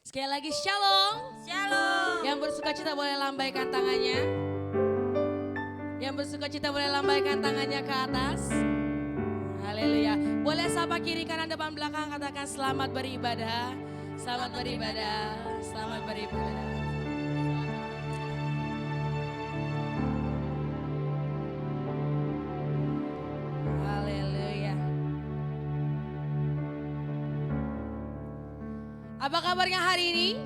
Sekali lagi shalom. Shalom. Yang bersuka cita boleh lambaikan tangannya. Yang bersuka cita boleh lambaikan tangannya ke atas. Haleluya. Boleh sapa kiri kanan depan belakang katakan selamat beribadah. Selamat beribadah. Selamat beribadah. Haleluya. Apa kabarnya hari ini?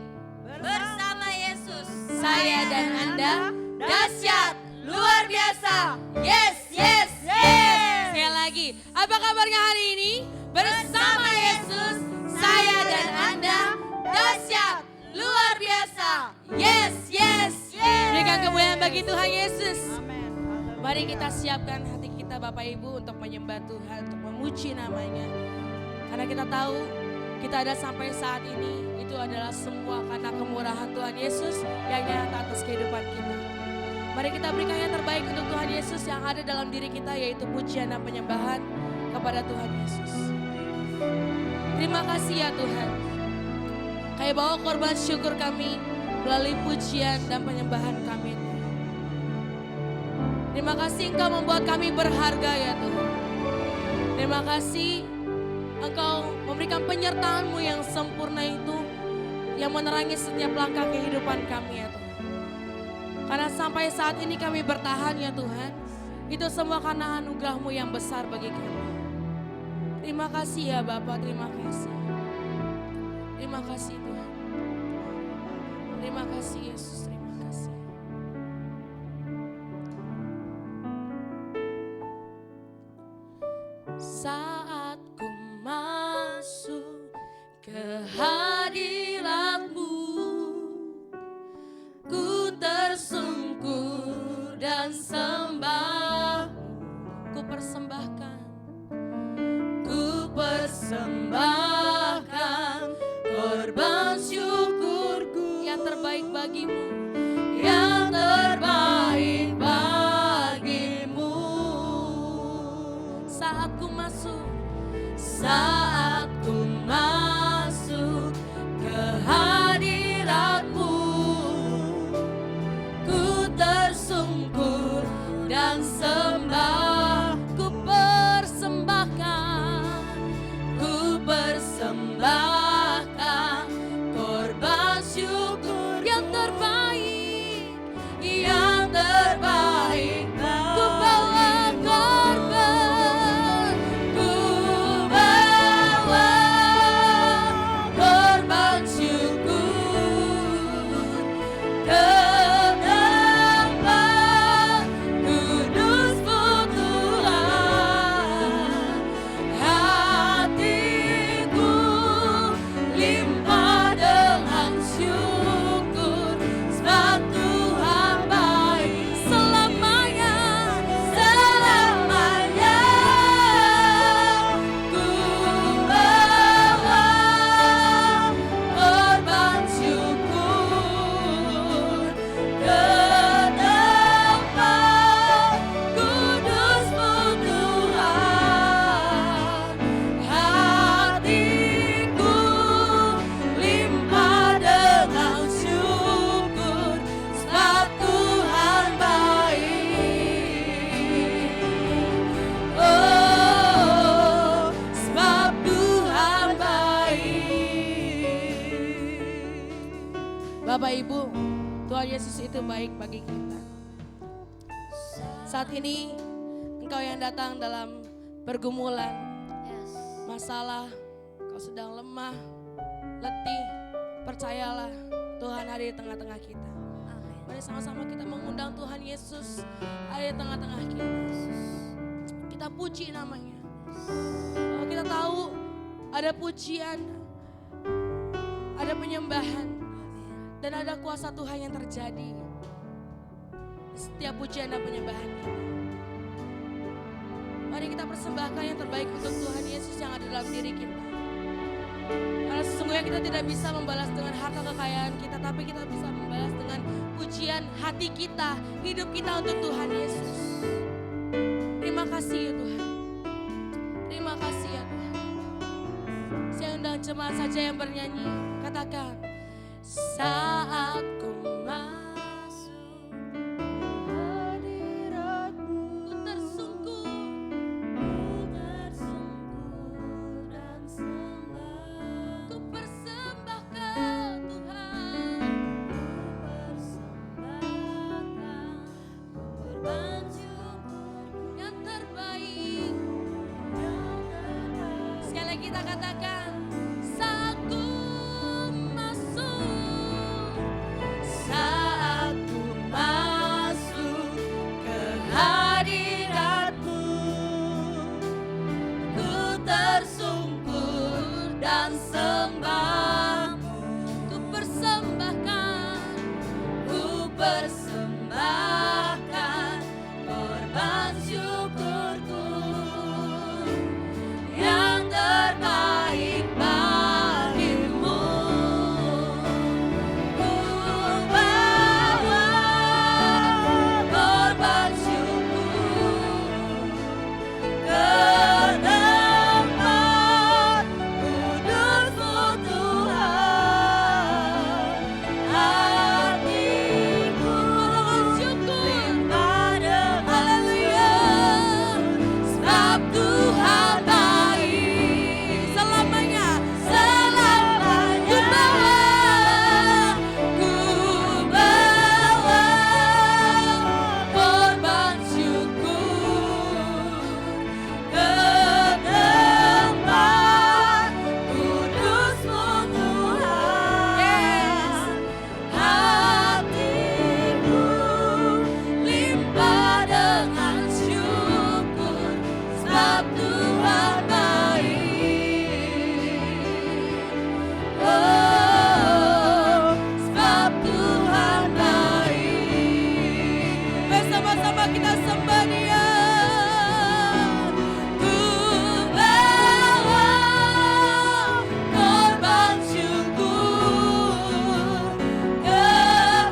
Bersama Yesus. Saya dan Anda dahsyat, luar biasa. Yes, yes, yes. Sekali lagi, apa kabarnya hari ini? Bersama Yesus, saya dan Anda dahsyat, luar biasa. Yes, yes, Yes. Berikan kemuliaan bagi Tuhan Yesus. Amin. Mari kita siapkan hati kita Bapak Ibu untuk menyembah Tuhan, untuk memuji namanya. Karena kita tahu kita ada sampai saat ini, itu adalah semua karena kemurahan Tuhan Yesus yang nyata atas kehidupan kita. Mari kita berikan yang terbaik untuk Tuhan Yesus yang ada dalam diri kita, yaitu pujian dan penyembahan kepada Tuhan Yesus. Terima kasih ya Tuhan. Kami bawa korban syukur kami melalui pujian dan penyembahan kami. Terima kasih Engkau membuat kami berharga ya Tuhan. Terima kasih Engkau memberikan penyertaan-Mu yang sempurna itu yang menerangi setiap langkah kehidupan kami ya Tuhan. Karena sampai saat ini kami bertahan ya Tuhan, itu semua karena anugerah-Mu yang besar bagi kami. Terima kasih ya Bapa, terima kasih. Terima kasih Tuhan. Terima kasih Yesus, terima kasih. Saat ku masuk ke hadirat-Mu, ku tersungkur dan sembah. Ku persembahkan korban syukurku yang terbaik bagimu, yang terbaik bagimu. Saat ku masuk ke hadirat-Mu, ku tersungkur dan sembah. Ku persembahkan korban syukur yang terbaik, yang terbaik. Ku bawa korban, syukur ke tempat kudus-Mu Tuhan. Hatiku limpah dengan syukur, sebab Tuhan baik selamanya, selamanya. Ku bawa korban syukur ke tempat kudus-Mu Tuhan. Hatiku limpah dengan syukur, sebab Tuhan baik. Oh, sebab Tuhan baik. Bapak Ibu, Tuhan Yesus itu baik bagi kita. Saat ini engkau yang datang dalam pergumulan, masalah, kau sedang lemah, letih, percayalah Tuhan ada di tengah-tengah kita. Mari sama-sama kita mengundang Tuhan Yesus ada di tengah-tengah kita. Kita puji namanya. Kalau kita tahu ada pujian, ada penyembahan, dan ada kuasa Tuhan yang terjadi di setiap pujian dan penyembahan kita. Mari kita persembahkan yang terbaik untuk Tuhan Yesus yang ada dalam diri kita. Karena sesungguhnya kita tidak bisa membalas dengan harta kekayaan kita, tapi kita bisa membalas dengan pujian hati kita, hidup kita untuk Tuhan Yesus. Terima kasih ya Tuhan. Terima kasih ya Tuhan. Saya undang jemaat saja yang bernyanyi, katakan, saat ku masuk hadirat-Mu. Ku tersungkur dan sembah. Ku persembahkan Tuhan, korban syukur yang terbaik. Sekali lagi kita katakan, saat ku masuk, saat ku masuk ke hadirat-Mu, ku tersungkur dan sembah-Mu. Ku persembahkan, ku persembahkan korban syukurku yang terbaik bagimu. Ku bawa korban syukur ke tempat kudus-Mu Tuhan. Hatiku limpah dengan haleluya, sebab Tuhan baik selamanya. Selamanya ku bawa korban syukur ke tempat kudus-Mu Tuhan. Hatiku limpah dengan syukur, sebab Tuhan baik. Oh, sebab Tuhan baik. Bersama-sama kita sembah Dia. Ku bawa korban syukur ke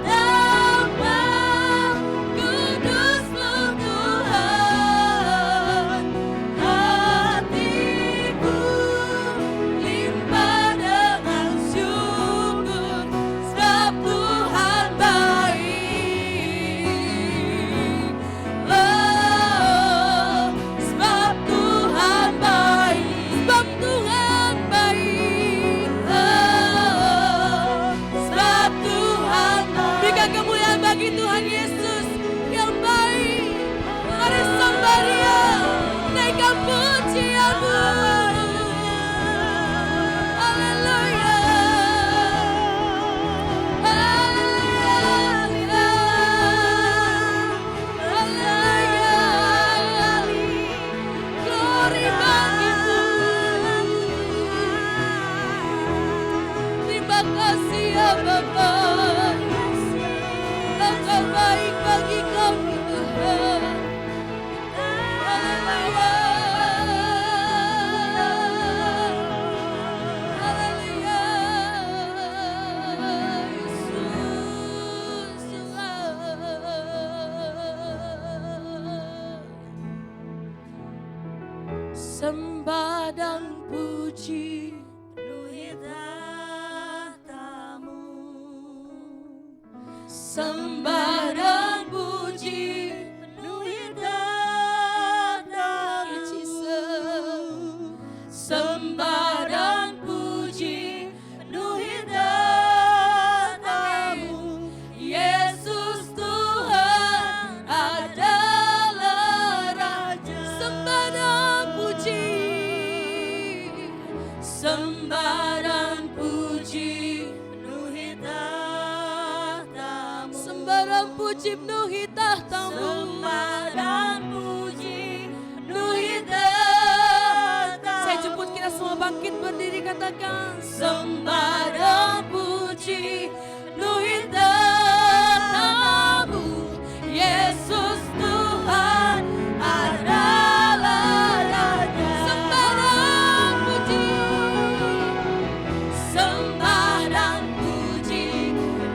tempat kudus-Mu Tuhan. Hatiku limpah dengan syukur, sebab Tuhan baik. Oh, sebab Tuhan baik, sebab Tuhan baik. Oh, sebab Tuhan baik. Berikan kemuliaan bagi Tuhan Yesus yang baik. Mari sembah Dia, naikkan pujian-Mu. Haleluya. Haleluya. Haleluya. Glory bagi Tuhan. Terima kasih ya Bapa, Engkau baik bagi kami Tuhan. Haleluya. Haleluya. Yesus Tuhan. Sembah dan puji penuhi tahta-Mu. Sembah dan puji penuhi tahta-Mu. Sembah dan puji penuhi tahta-Mu. Yesus Tuhan adalah Raja. Sembah dan puji, sembah dan puji penuhi tahta-Mu. Sembah dan puji penuhi tahta-Mu. Sembah dan puji penuhi tahta-Mu. Saya jemput kita semua bangkit berdiri, katakan sembah dan puji penuhi tahta-Mu. Yesus Tuhan adalah Raja. Sembah dan puji, sembah dan puji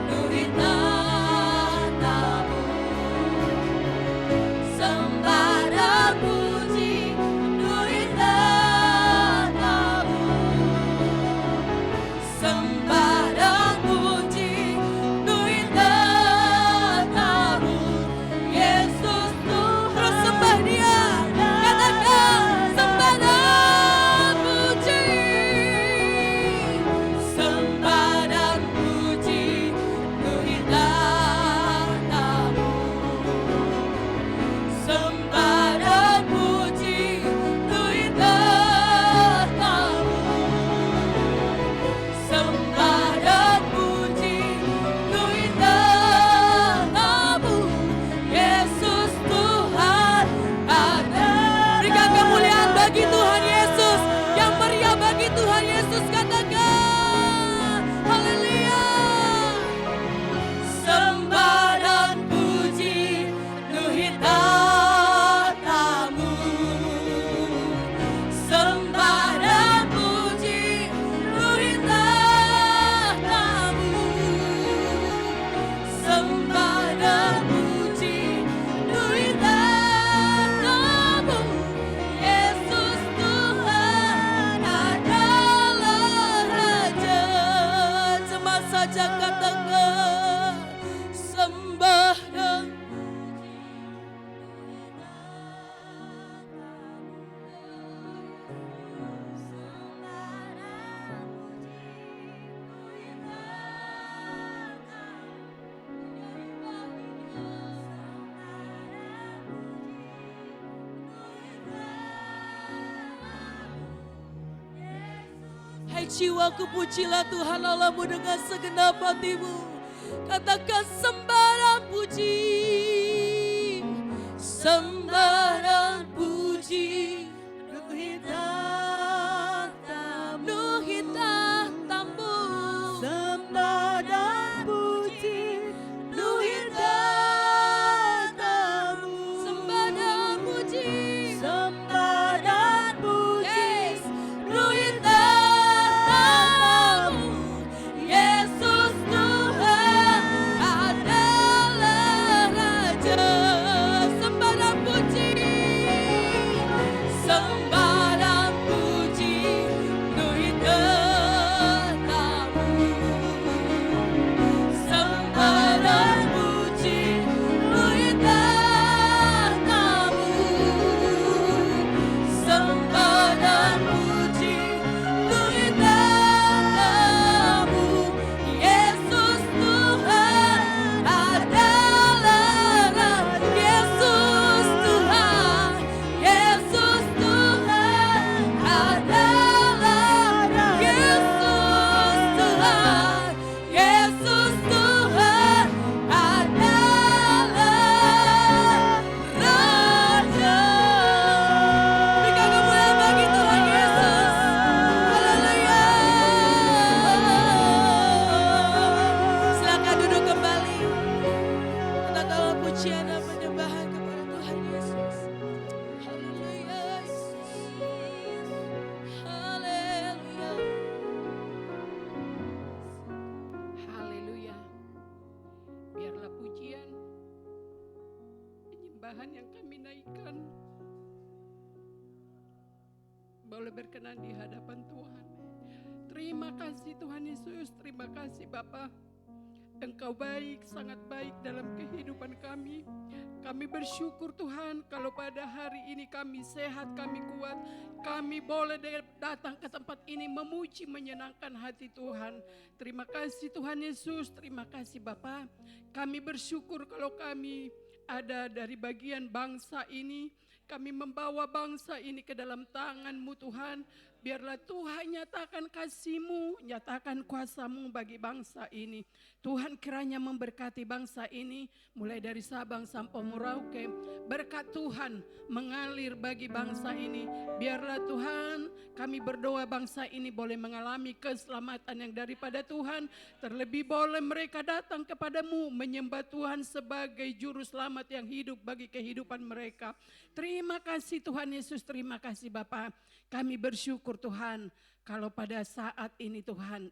penuhi tahta-Mu. Sembah dan puji penuhi tahta-Mu. Sembah dan puji baik jiwaku, pujilah Tuhan Allahmu dengan segenap hatimu. Katakan sembah dan puji, sembah dan puji. Nuhi tahtamu, Sembah dan puji, nuhi tahtamu. sembah dan puji, Sembah dan puji, yes, nuhi tahtamu. Yesus Tuhan adalah Raja. sembah dan puji, Sembah dan puji, nuhi tahtamu. Sembah dan puji, nuhi tahtamu. Sembah dan puji, nuhi tahtamu. Yesus Tuhan adalah Raja. Yesus Tuhan, Yesus Tuhan adalah Raja. Yesus Tuhan, Yesus Tuhan adalah Raja. berikan kemuliaan bagi Tuhan Yesus. Haleluya. Silakan duduk kembali. Kita tahu pujian dan penyembahan kepada Tuhan Yesus. Haleluya. Haleluya. Haleluya. Biarlah pujian, penyembahan yang kami naikkan boleh berkenan di hadapan Tuhan. Terima kasih Tuhan Yesus, terima kasih Bapa. Engkau baik, sangat baik dalam kehidupan kami. Kami bersyukur Tuhan kalau pada hari ini kami sehat, kami kuat. Kami boleh datang ke tempat ini memuji, menyenangkan hati Tuhan. Terima kasih Tuhan Yesus, terima kasih Bapa. Kami bersyukur kalau kami ada dari bagian bangsa ini. Kami membawa bangsa ini ke dalam tangan-Mu Tuhan. Biarlah Tuhan nyatakan kasih-Mu, nyatakan kuasa-Mu bagi bangsa ini. Tuhan kiranya memberkati bangsa ini mulai dari Sabang sampai Merauke. Berkat Tuhan mengalir bagi bangsa ini. Biarlah Tuhan kami berdoa bangsa ini boleh mengalami keselamatan yang daripada Tuhan. Terlebih boleh mereka datang kepadamu menyembah Tuhan sebagai juru selamat yang hidup bagi kehidupan mereka. Terima kasih Tuhan Yesus, terima kasih Bapa. Kami bersyukur Tuhan kalau pada saat ini Tuhan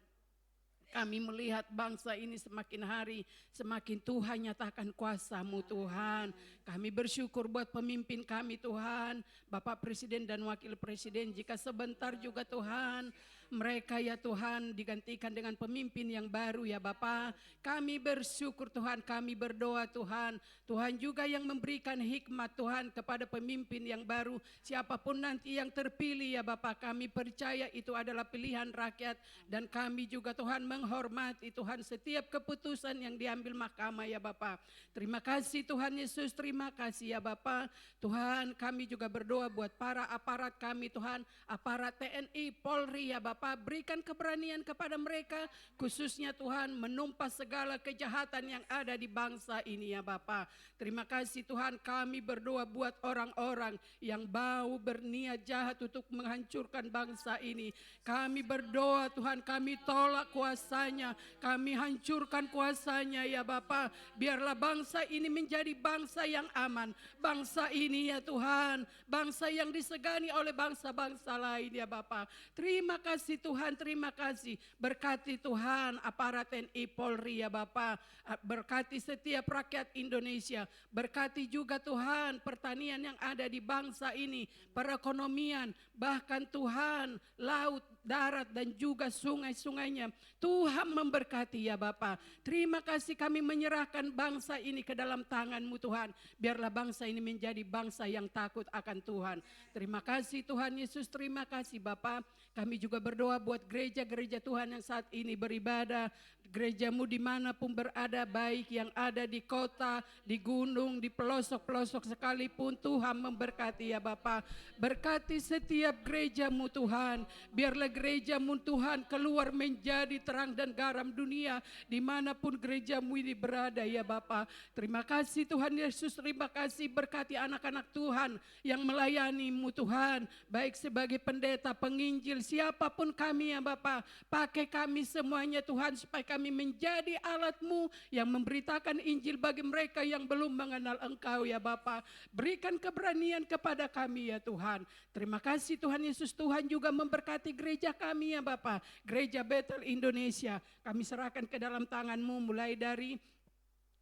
kami melihat bangsa ini semakin hari semakin Tuhan nyatakan kuasa-Mu Tuhan. Kami bersyukur buat pemimpin kami Tuhan, Bapak Presiden dan Wakil Presiden, jika sebentar juga Tuhan mereka ya Tuhan digantikan dengan pemimpin yang baru ya Bapa. Kami bersyukur Tuhan, kami berdoa Tuhan. Tuhan juga yang memberikan hikmat Tuhan kepada pemimpin yang baru. Siapapun nanti yang terpilih ya Bapa, kami percaya itu adalah pilihan rakyat. Dan kami juga Tuhan menghormati Tuhan setiap keputusan yang diambil mahkamah ya Bapa. Terima kasih Tuhan Yesus, terima kasih ya Bapa. Tuhan kami juga berdoa buat para aparat kami Tuhan, aparat TNI, Polri ya Bapa. Berikan keberanian kepada mereka, khususnya Tuhan menumpas segala kejahatan yang ada di bangsa ini ya Bapa. Terima kasih Tuhan, kami berdoa buat orang-orang yang mau berniat jahat untuk menghancurkan bangsa ini. Kami berdoa Tuhan, kami tolak kuasanya, kami hancurkan kuasanya ya Bapa. Biarlah bangsa ini menjadi bangsa yang aman. Bangsa ini ya Tuhan, bangsa yang disegani oleh bangsa-bangsa lain ya Bapa. Terima kasih Tuhan, terima kasih. Berkati Tuhan aparat TNI Polri ya Bapa. Berkati setiap rakyat Indonesia. Berkati juga Tuhan pertanian yang ada di bangsa ini, perekonomian, bahkan Tuhan laut, darat dan juga sungai-sungainya. Tuhan memberkati ya Bapa. Terima kasih kami menyerahkan bangsa ini ke dalam tangan-Mu Tuhan. Biarlah bangsa ini menjadi bangsa yang takut akan Tuhan. Terima kasih Tuhan Yesus, terima kasih Bapa. Kami juga berdoa buat gereja-gereja Tuhan yang saat ini beribadah. gerejamu dimanapun berada, baik yang ada di kota, di gunung, di pelosok-pelosok sekalipun, Tuhan memberkati ya Bapa. Berkati setiap gerejamu Tuhan, biarlah gerejamu Tuhan keluar menjadi terang dan garam dunia dimanapun gerejamu ini berada ya Bapa. Terima kasih Tuhan Yesus, terima kasih, berkati anak-anak Tuhan yang melayanimu Tuhan, baik sebagai pendeta, penginjil, siapapun kami ya Bapa. Pakai kami semuanya Tuhan, supaya kami menjadi alat-Mu yang memberitakan Injil bagi mereka yang belum mengenal Engkau ya Bapa. Berikan keberanian kepada kami ya Tuhan. Terima kasih Tuhan Yesus. Tuhan juga memberkati gereja kami ya Bapa, Gereja Bethel Indonesia. Kami serahkan ke dalam tangan-Mu, mulai dari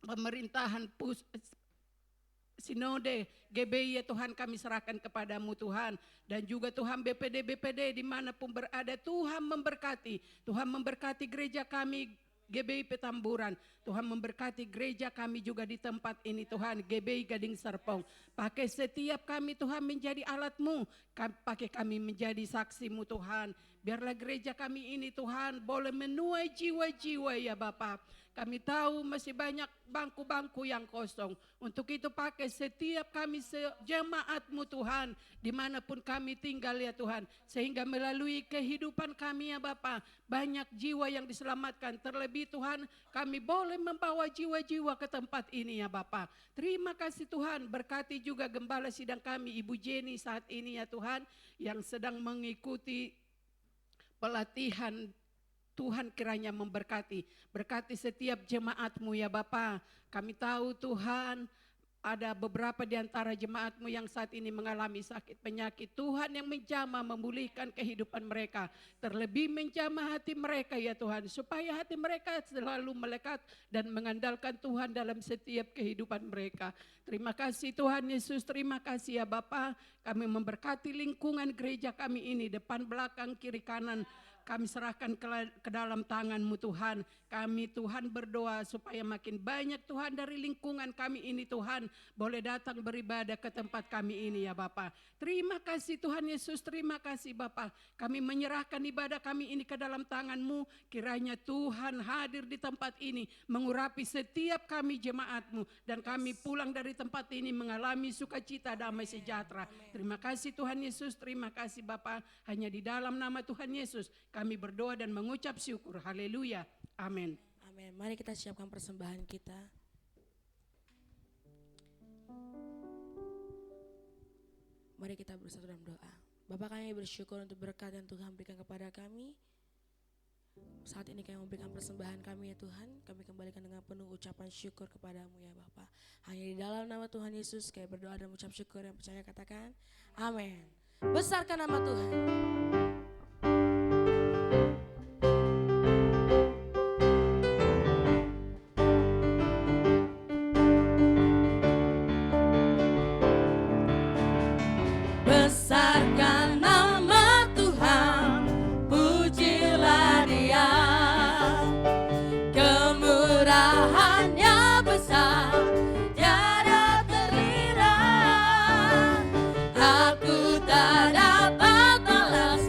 pemerintahan Sinode GBI ya Tuhan, kami serahkan kepadamu Tuhan. Dan juga Tuhan BPD dimanapun berada, Tuhan memberkati. Tuhan memberkati gereja kami GBI Petamburan. Tuhan memberkati gereja kami juga di tempat ini Tuhan, GBI Gading Serpong. Pakai setiap kami Tuhan menjadi alat-Mu, pakai kami menjadi saksi-Mu Tuhan. Biarlah gereja kami ini Tuhan boleh menuai jiwa-jiwa ya Bapa. Kami tahu masih banyak bangku-bangku yang kosong. Untuk itu pakai setiap kami jemaat-Mu Tuhan, dimanapun kami tinggal ya Tuhan. Sehingga melalui kehidupan kami ya Bapa, banyak jiwa yang diselamatkan. Terlebih Tuhan, kami boleh membawa jiwa-jiwa ke tempat ini ya Bapa. Terima kasih Tuhan, berkati juga gembala sidang kami Ibu Jenny saat ini ya Tuhan, yang sedang mengikuti pelatihan. Tuhan kiranya memberkati, berkati setiap jemaat-Mu ya Bapa. Kami tahu Tuhan, ada beberapa di antara jemaat-Mu yang saat ini mengalami sakit penyakit. Tuhan yang menjamah memulihkan kehidupan mereka. Terlebih menjamah hati mereka ya Tuhan, supaya hati mereka selalu melekat dan mengandalkan Tuhan dalam setiap kehidupan mereka. Terima kasih Tuhan Yesus, terima kasih ya Bapa. Kami memberkati lingkungan gereja kami ini, depan, belakang, kiri, kanan. Kami serahkan ke dalam tangan-Mu Tuhan. Kami Tuhan berdoa supaya makin banyak Tuhan dari lingkungan kami ini Tuhan boleh datang beribadah ke tempat kami ini ya Bapa. Terima kasih Tuhan Yesus, terima kasih Bapa. Kami menyerahkan ibadah kami ini ke dalam tangan-Mu. Kiranya Tuhan hadir di tempat ini, mengurapi setiap kami jemaat-Mu. Dan kami pulang dari tempat ini mengalami sukacita, damai sejahtera. Terima kasih Tuhan Yesus, terima kasih Bapa. Hanya di dalam nama Tuhan Yesus kami berdoa dan mengucap syukur. Haleluya. Amin. Amin. Mari kita siapkan persembahan kita. Mari kita bersatu dalam doa. Bapa, kami bersyukur untuk berkat yang Tuhan berikan kepada kami. Saat ini kami memberikan persembahan kami ya Tuhan. Kami kembalikan dengan penuh ucapan syukur kepadamu ya Bapa. Hanya di dalam nama Tuhan Yesus kami berdoa dan mengucap syukur, yang percaya katakan amin. Besarkan nama Tuhan. Besarkan nama Tuhan, pujilah Dia. Kemurahan-Nya besar, tiada terhira. Aku tak dapat balas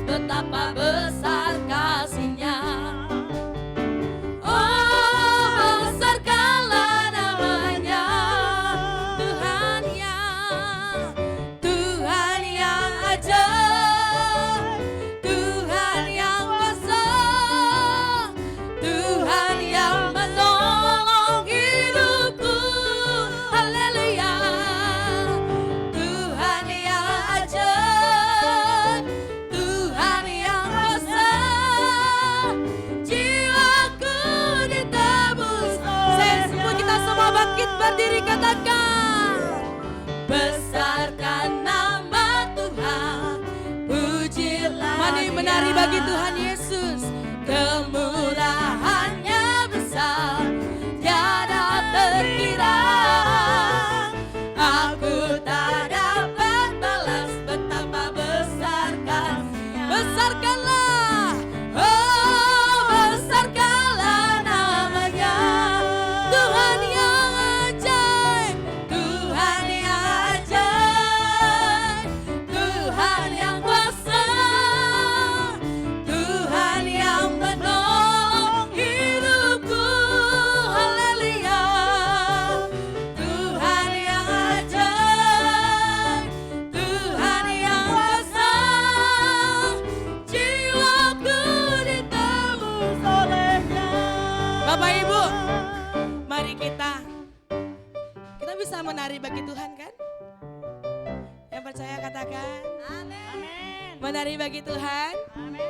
katakan? Amin. Menari bagi Tuhan? Amin.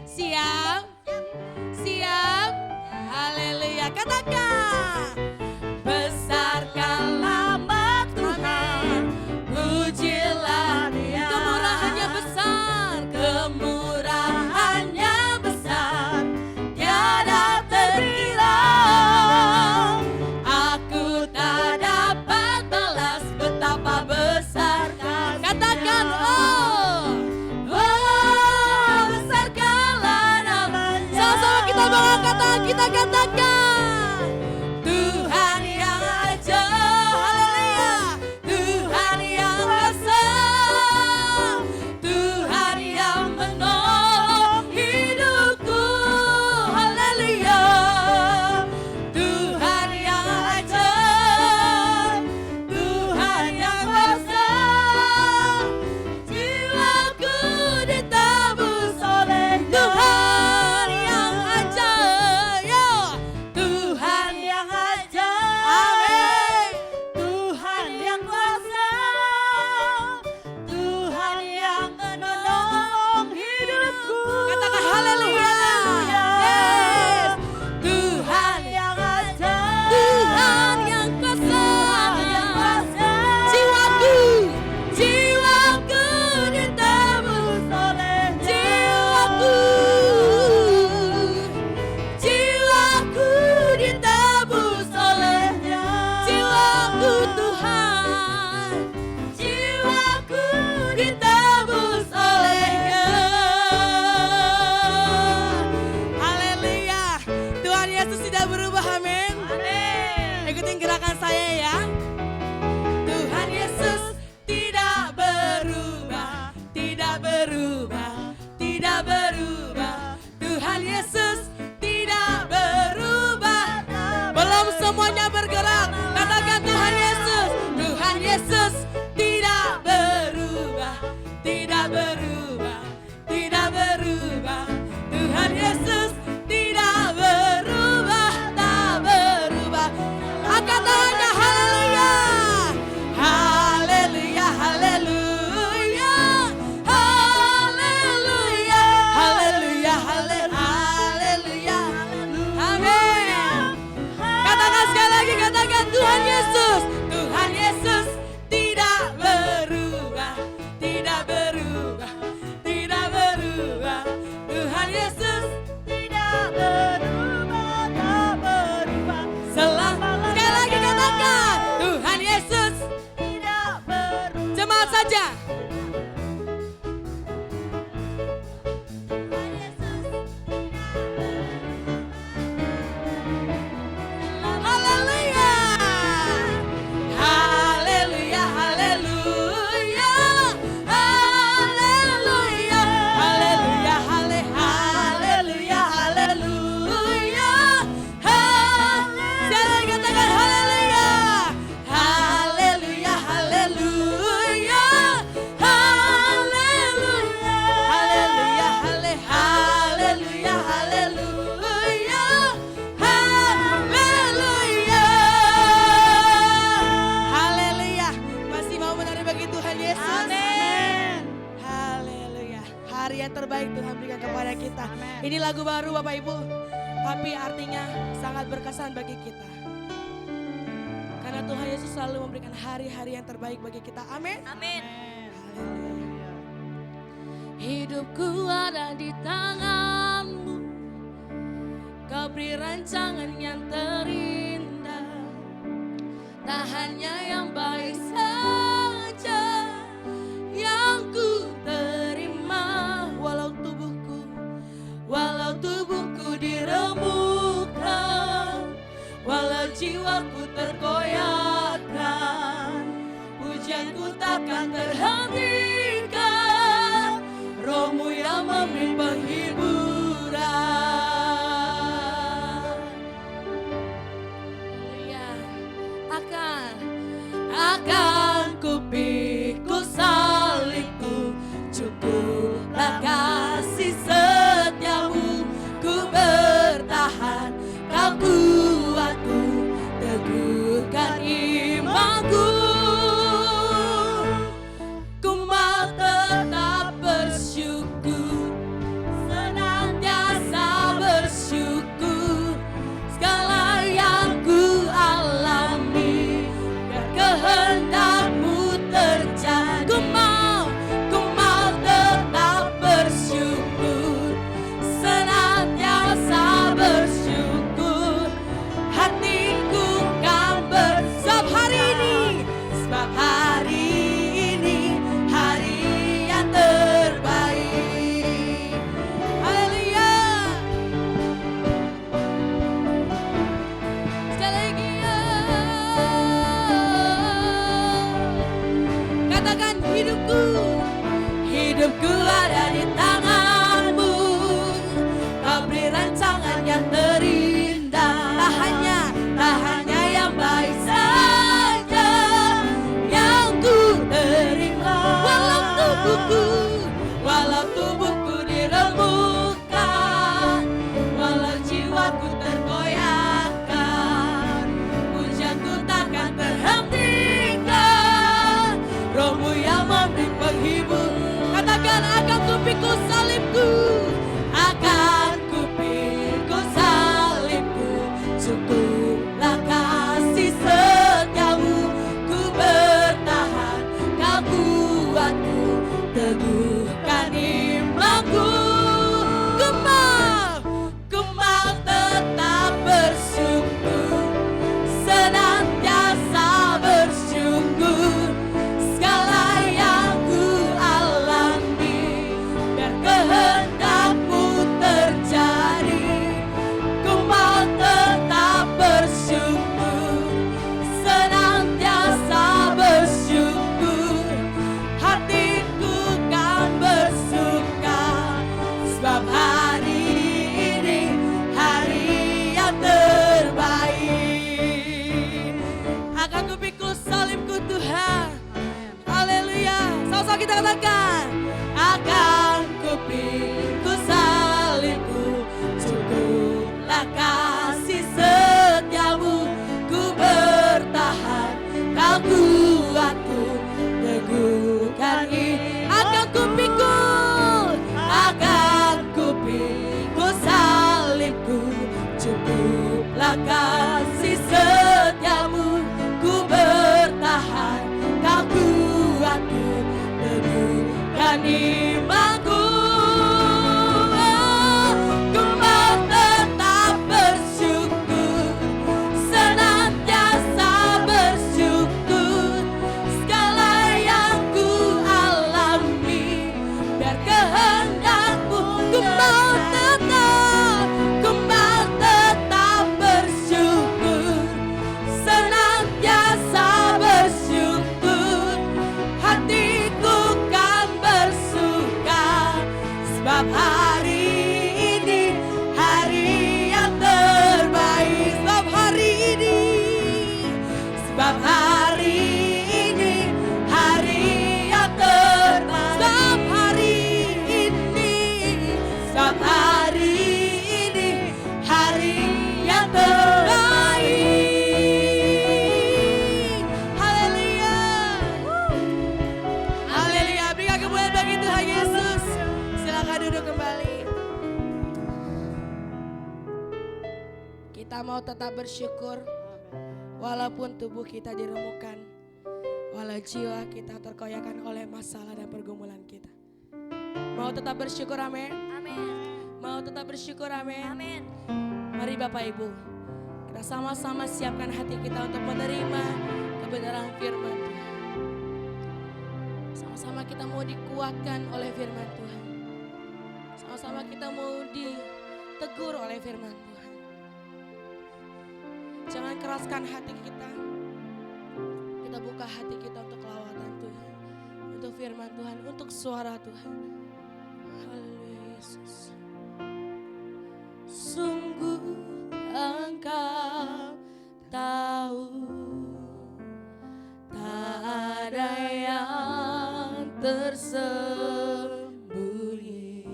Siap? Siap? Haleluya, katakan. Besarkan nama Tuhan, pujilah Dia. Kemurahannya besar, Kemurahannya besar, tiada terkira. Aku tak dapat balas betapa besar kasih-Nya. katakan oh. Oh, besarkanlah namanya. Sama-sama kita mengangkat tangan kita katakan. Tuhan yang ajaib, haleluya. Tuhan yang besar, Tuhan yang menolong hidupku, haleluya. Tuhan yang ajaib, Tuhan yang besar, jiwaku ditebus oleh Tuhan yang ajaib, yo. Tuhan yang ajaib, Amin. Tuhan yang kuasa, Tuhan yang menolong hidupku. Katakan haleluya. Yes. Tuhan yang ajaib, Tuhan yang Tuhan yang kuasa, jiwaku, jiwaku ditebus oleh jiwaku, jiwaku ditebus olehnya. jiwaku Tuhan. Jiwaku ditebus olehnya. Haleluya. Tuhan Yesus tidak berubah, amin. Amin. Ikutin gerakan saya ya. Tuhan Yesus tidak berubah, tidak berubah, tidak berubah. Tuhan Yesus tidak berubah. Belum semuanya bergerak. Katakan Tuhan Yesus. Tuhan Yesus tidak berubah, tidak berubah, tidak berubah. Tuhan Yesus tidak berubah, tak berubah. Angkat tangannya, haleluya. Haleluya, haleluya. Haleluya, haleluya, haleluya. Amin. Katakan sekali lagi, katakan Tuhan Yesus. Tuhan Yesus tidak berubah, tidak berubah, tidak berubah. Tuhan Yesus Tidak berubah, tak berubah. selama. Sekali lagi katakan Tuhan Yesus. Tidak berubah. Jemaat saja. Tuhan Yesus Haleluya. Haleluya, haleluya. Haleluya. Haleluya, haleluya, haleluya. Sekali katakan haleluya. Haleluya, haleluya. Haleluya. Haleluya, haleluya, haleluya. Haleluya. Haleluya. Masih mau menari bagi Tuhan Yesus? Amin. Haleluya. Hari yang terbaik Tuhan berikan kepada kita. Amin. Ini lagu baru Bapak Ibu. Tapi artinya sangat berkesan bagi kita. Karena Tuhan Yesus selalu memberikan hari-hari yang terbaik bagi kita. Amin. Amin. Haleluya. Hidupku ada di tangan-Mu, Kau beri rancangan yang terindah. Tak hanya yang baik saja yang ku terima. Walau tubuhku diremukkan, walau jiwaku terkoyakkan, pujianku takkan terhentikan. Roh-Mu yang memberi penghiburan. Haleluya. Akan ku pikul salibku, cukuplah kasih setiamu. Ku bertahan, Kau kuatku, teguhkan imanku. Ku Hidupku ada di tangan-Mu. Kau beri rancangan yang terindah. Tak hanya yang baik saja yang ku terima. Walau tubuhku diremukkan, walau jiwaku tergoyahkan, pujianku takkan terhentikan. Roh-Mu yang memberi penghibur. Katakan, akan ku pikul salibku, akan ku pikul salibku. Cukuplah kasih setiamu, ku bertahan, Kau kuatku, teguhkan imanku. Ku mau tetap bersyukur, senantiasa bersyukur. Segala yang ku alami, biar kehendak-Mu terjadi. Ku mau tetap bersyukur, senantiasa bersyukur. Hatiku kan bersuka, sebab hari ini hari yang terbaik. Akan ku pikul salibku Tuhan. Haleluya. Sama-sama kita katakan, akan ku pikul salibku. Cukuplah kasih setiamu, ku bertahan, Kau kuatku, teguhkan akan ku pikul salibku. Cukuplah kasih setiamu, ku bertahan, Kau kuatku, teguhkan imanku. Ku mau tetap bersyukur, senantiasa bersyukur. Segala yang ku alami, biar kehendak-Mu. Ku mau tetap bersyukur, senantiasa bersyukur. Hatiku kan bersuka, sebab hari ini hari yang terbaik. Sebab hari ini hari yang terbaik. Sebab hari ini hari yang terbaik. Haleluya. Haleluya. Berikan kemuliaan bagi Tuhan Yesus. Silakan duduk kembali. Kita mau tetap bersyukur walaupun tubuh kita diremukkan, walau jiwa kita terkoyakkan oleh masalah dan pergumulan kita. Mau tetap bersyukur, amin. Mau tetap bersyukur, amin. Mari Bapak Ibu, kita sama-sama siapkan hati kita untuk menerima kebenaran firman Tuhan. Sama-sama kita mau dikuatkan oleh firman Tuhan. Sama-sama kita mau ditegur oleh firman Tuhan. Jangan keraskan hati kita. Kita buka hati kita untuk lawatan Tuhan, untuk firman Tuhan, untuk suara Tuhan. Haleluya Yesus. Sungguh Engkau tahu, tak ada yang tersembunyi.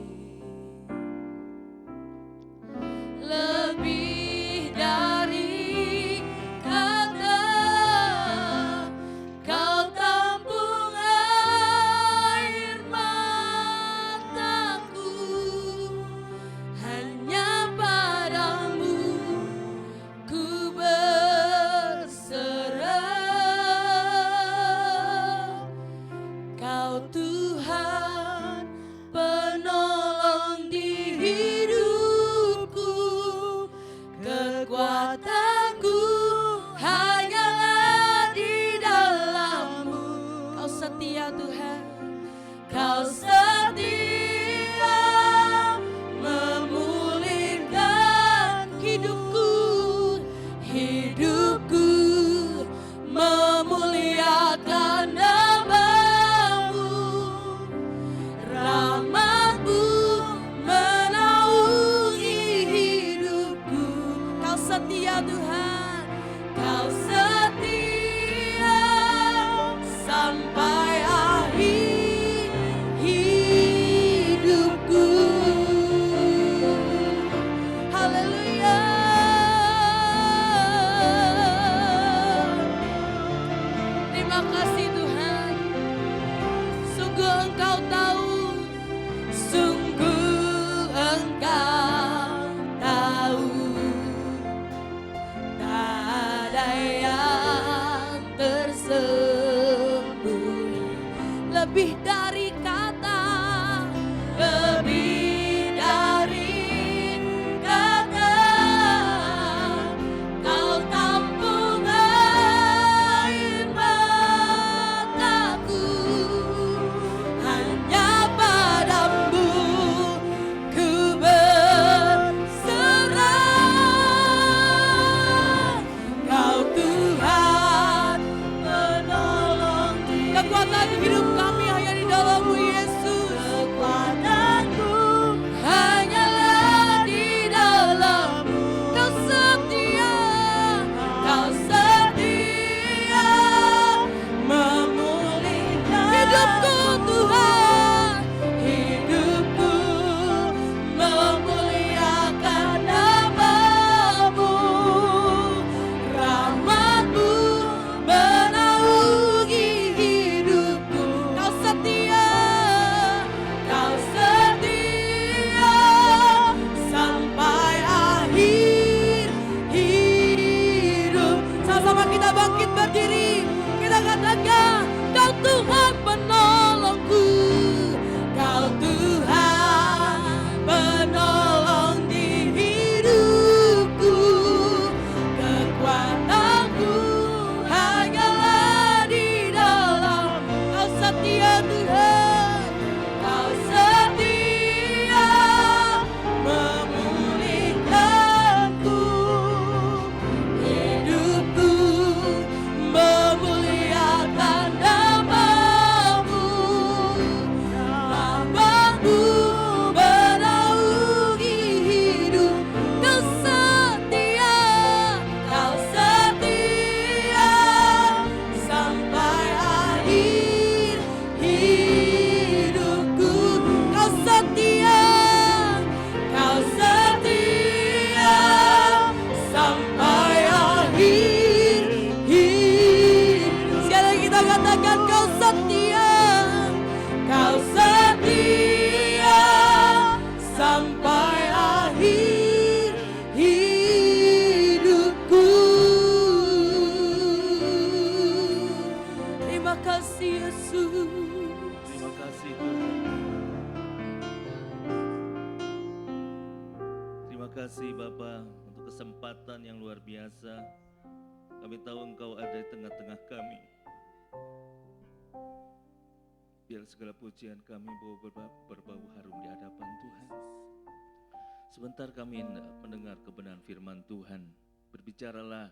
Lebih dari kata Kau tampung air mataku. Hanya padamu ku berserah. Kau Tuhan penolong di hidupku. Kekuatanku hanyalah di dalam-Mu. Kau setia Tuhan. Kau setia memulihkan hidupku, memuliakan nama-Mu. lebih dari kata, lebih dari kata. Kau tampung air mataku, hanya padamu ku berserah. Kau Tuhan penolong diri. Kekuatan hidup kami hanya di dalam-Mu Yesus. Kekuatanku hanyalah di dalam-Mu. Kau setia, Kau setia memulihkan hidupku Tuhan. Hidupku memuliakan nama-Mu. Rahmat-Mu menaungi hidupku. Kau setia sampai akhir hidup. Sama-sama kita bangkit berdiri, kita katakan, Kau Tuhan penolongku, Kau Tuhan penolong di hidupku. Kekuatanku hanyalah di dalam. Kau setia Tuhan, Kau setia memulihkanku. Hidupku memuliakan nama-Mu. Rahmat-Mu menaungi hidup. Kau setia sampai akhir hidupku. Kau setia sampai akhir hidup. Sekali lagi kita katakan, Kau setia sampai akhir hidupku. Terima kasih Yesus. Terima kasih Tuhan. Terima kasih Bapa untuk kesempatan yang luar biasa. Kami tahu Engkau ada di tengah-tengah kami. Biar segala pujian kami berbau harum di hadapan Tuhan. Sebentar kami hendak mendengar kebenaran firman Tuhan. Berbicaralah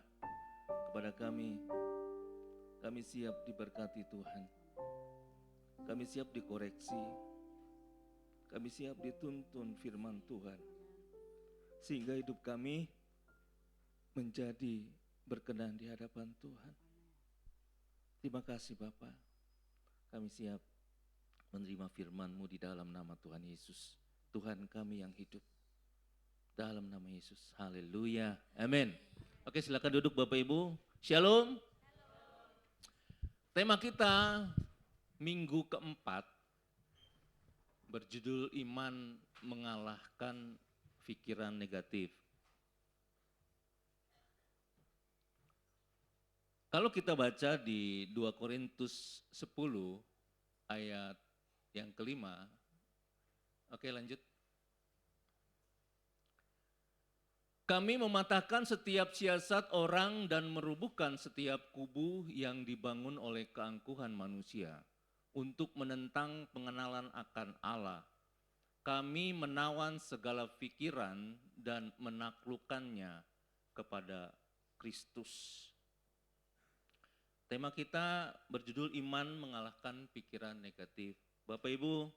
kepada kami. Kami siap diberkati Tuhan. Kami siap dikoreksi. Kami siap dituntun firman Tuhan. Sehingga hidup kami menjadi berkenan di hadapan Tuhan. Terima kasih Bapa. Kami siap menerima firman-Mu di dalam nama Tuhan Yesus. Tuhan kami yang hidup. Dalam nama Yesus. Haleluya. Amin. Oke, silakan duduk Bapak Ibu. Shalom. Tema kita minggu keempat berjudul Iman Mengalahkan Pikiran Negatif. Kalau kita baca di 2 Korintus 10 ayat yang kelima, oke lanjut. Kami mematahkan setiap siasat orang dan merubuhkan setiap kubu yang dibangun oleh keangkuhan manusia untuk menentang pengenalan akan Allah. Kami menawan segala pikiran dan menaklukkannya kepada Kristus. Tema kita berjudul Iman Mengalahkan Pikiran Negatif. Bapak Ibu,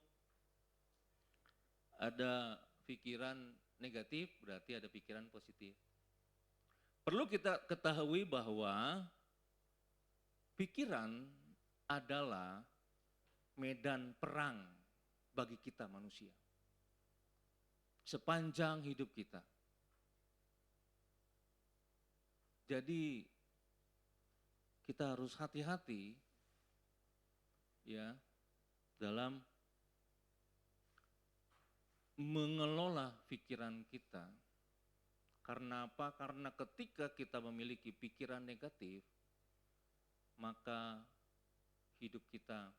ada pikiran negatif berarti ada pikiran positif. Perlu kita ketahui bahwa pikiran adalah medan perang bagi kita manusia. Sepanjang hidup kita. Jadi kita harus hati-hati ya dalam mengelola pikiran kita. Karena apa? Karena ketika kita memiliki pikiran negatif, maka hidup kita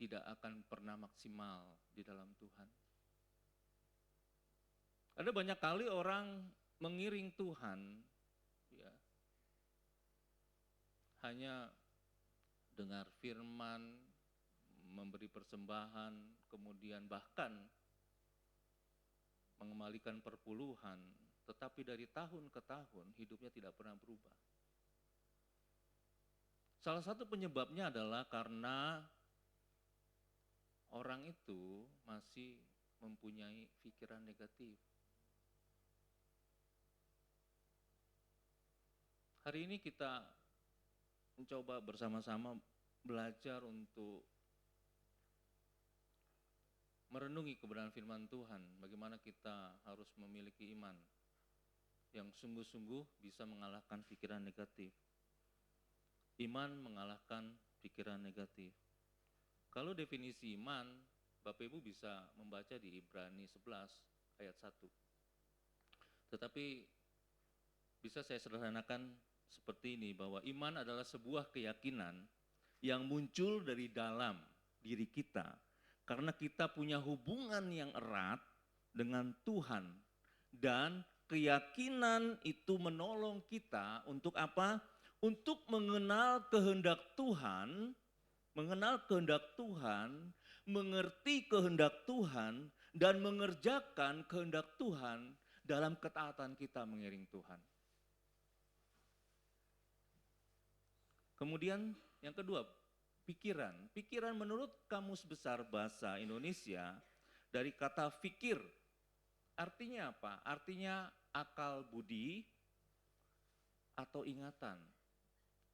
tidak akan pernah maksimal di dalam Tuhan. Ada banyak kali orang mengiring Tuhan, ya, hanya dengar firman, memberi persembahan, kemudian bahkan mengembalikan perpuluhan, tetapi dari tahun ke tahun hidupnya tidak pernah berubah. Salah satu penyebabnya adalah karena orang itu masih mempunyai pikiran negatif. Hari ini kita mencoba bersama-sama belajar untuk merenungi kebenaran firman Tuhan, bagaimana kita harus memiliki iman yang sungguh-sungguh bisa mengalahkan pikiran negatif. Iman mengalahkan pikiran negatif. Kalau definisi iman, Bapak Ibu bisa membaca di Ibrani 11 ayat 1. Tetapi bisa saya sederhanakan seperti ini, bahwa iman adalah sebuah keyakinan yang muncul dari dalam diri kita, karena kita punya hubungan yang erat dengan Tuhan, dan keyakinan itu menolong kita untuk apa? Untuk mengenal kehendak Tuhan, mengerti kehendak Tuhan, dan mengerjakan kehendak Tuhan dalam ketaatan kita mengiring Tuhan. Kemudian yang kedua, pikiran. Pikiran menurut Kamus Besar Bahasa Indonesia dari kata fikir. Artinya apa? Artinya akal budi atau ingatan.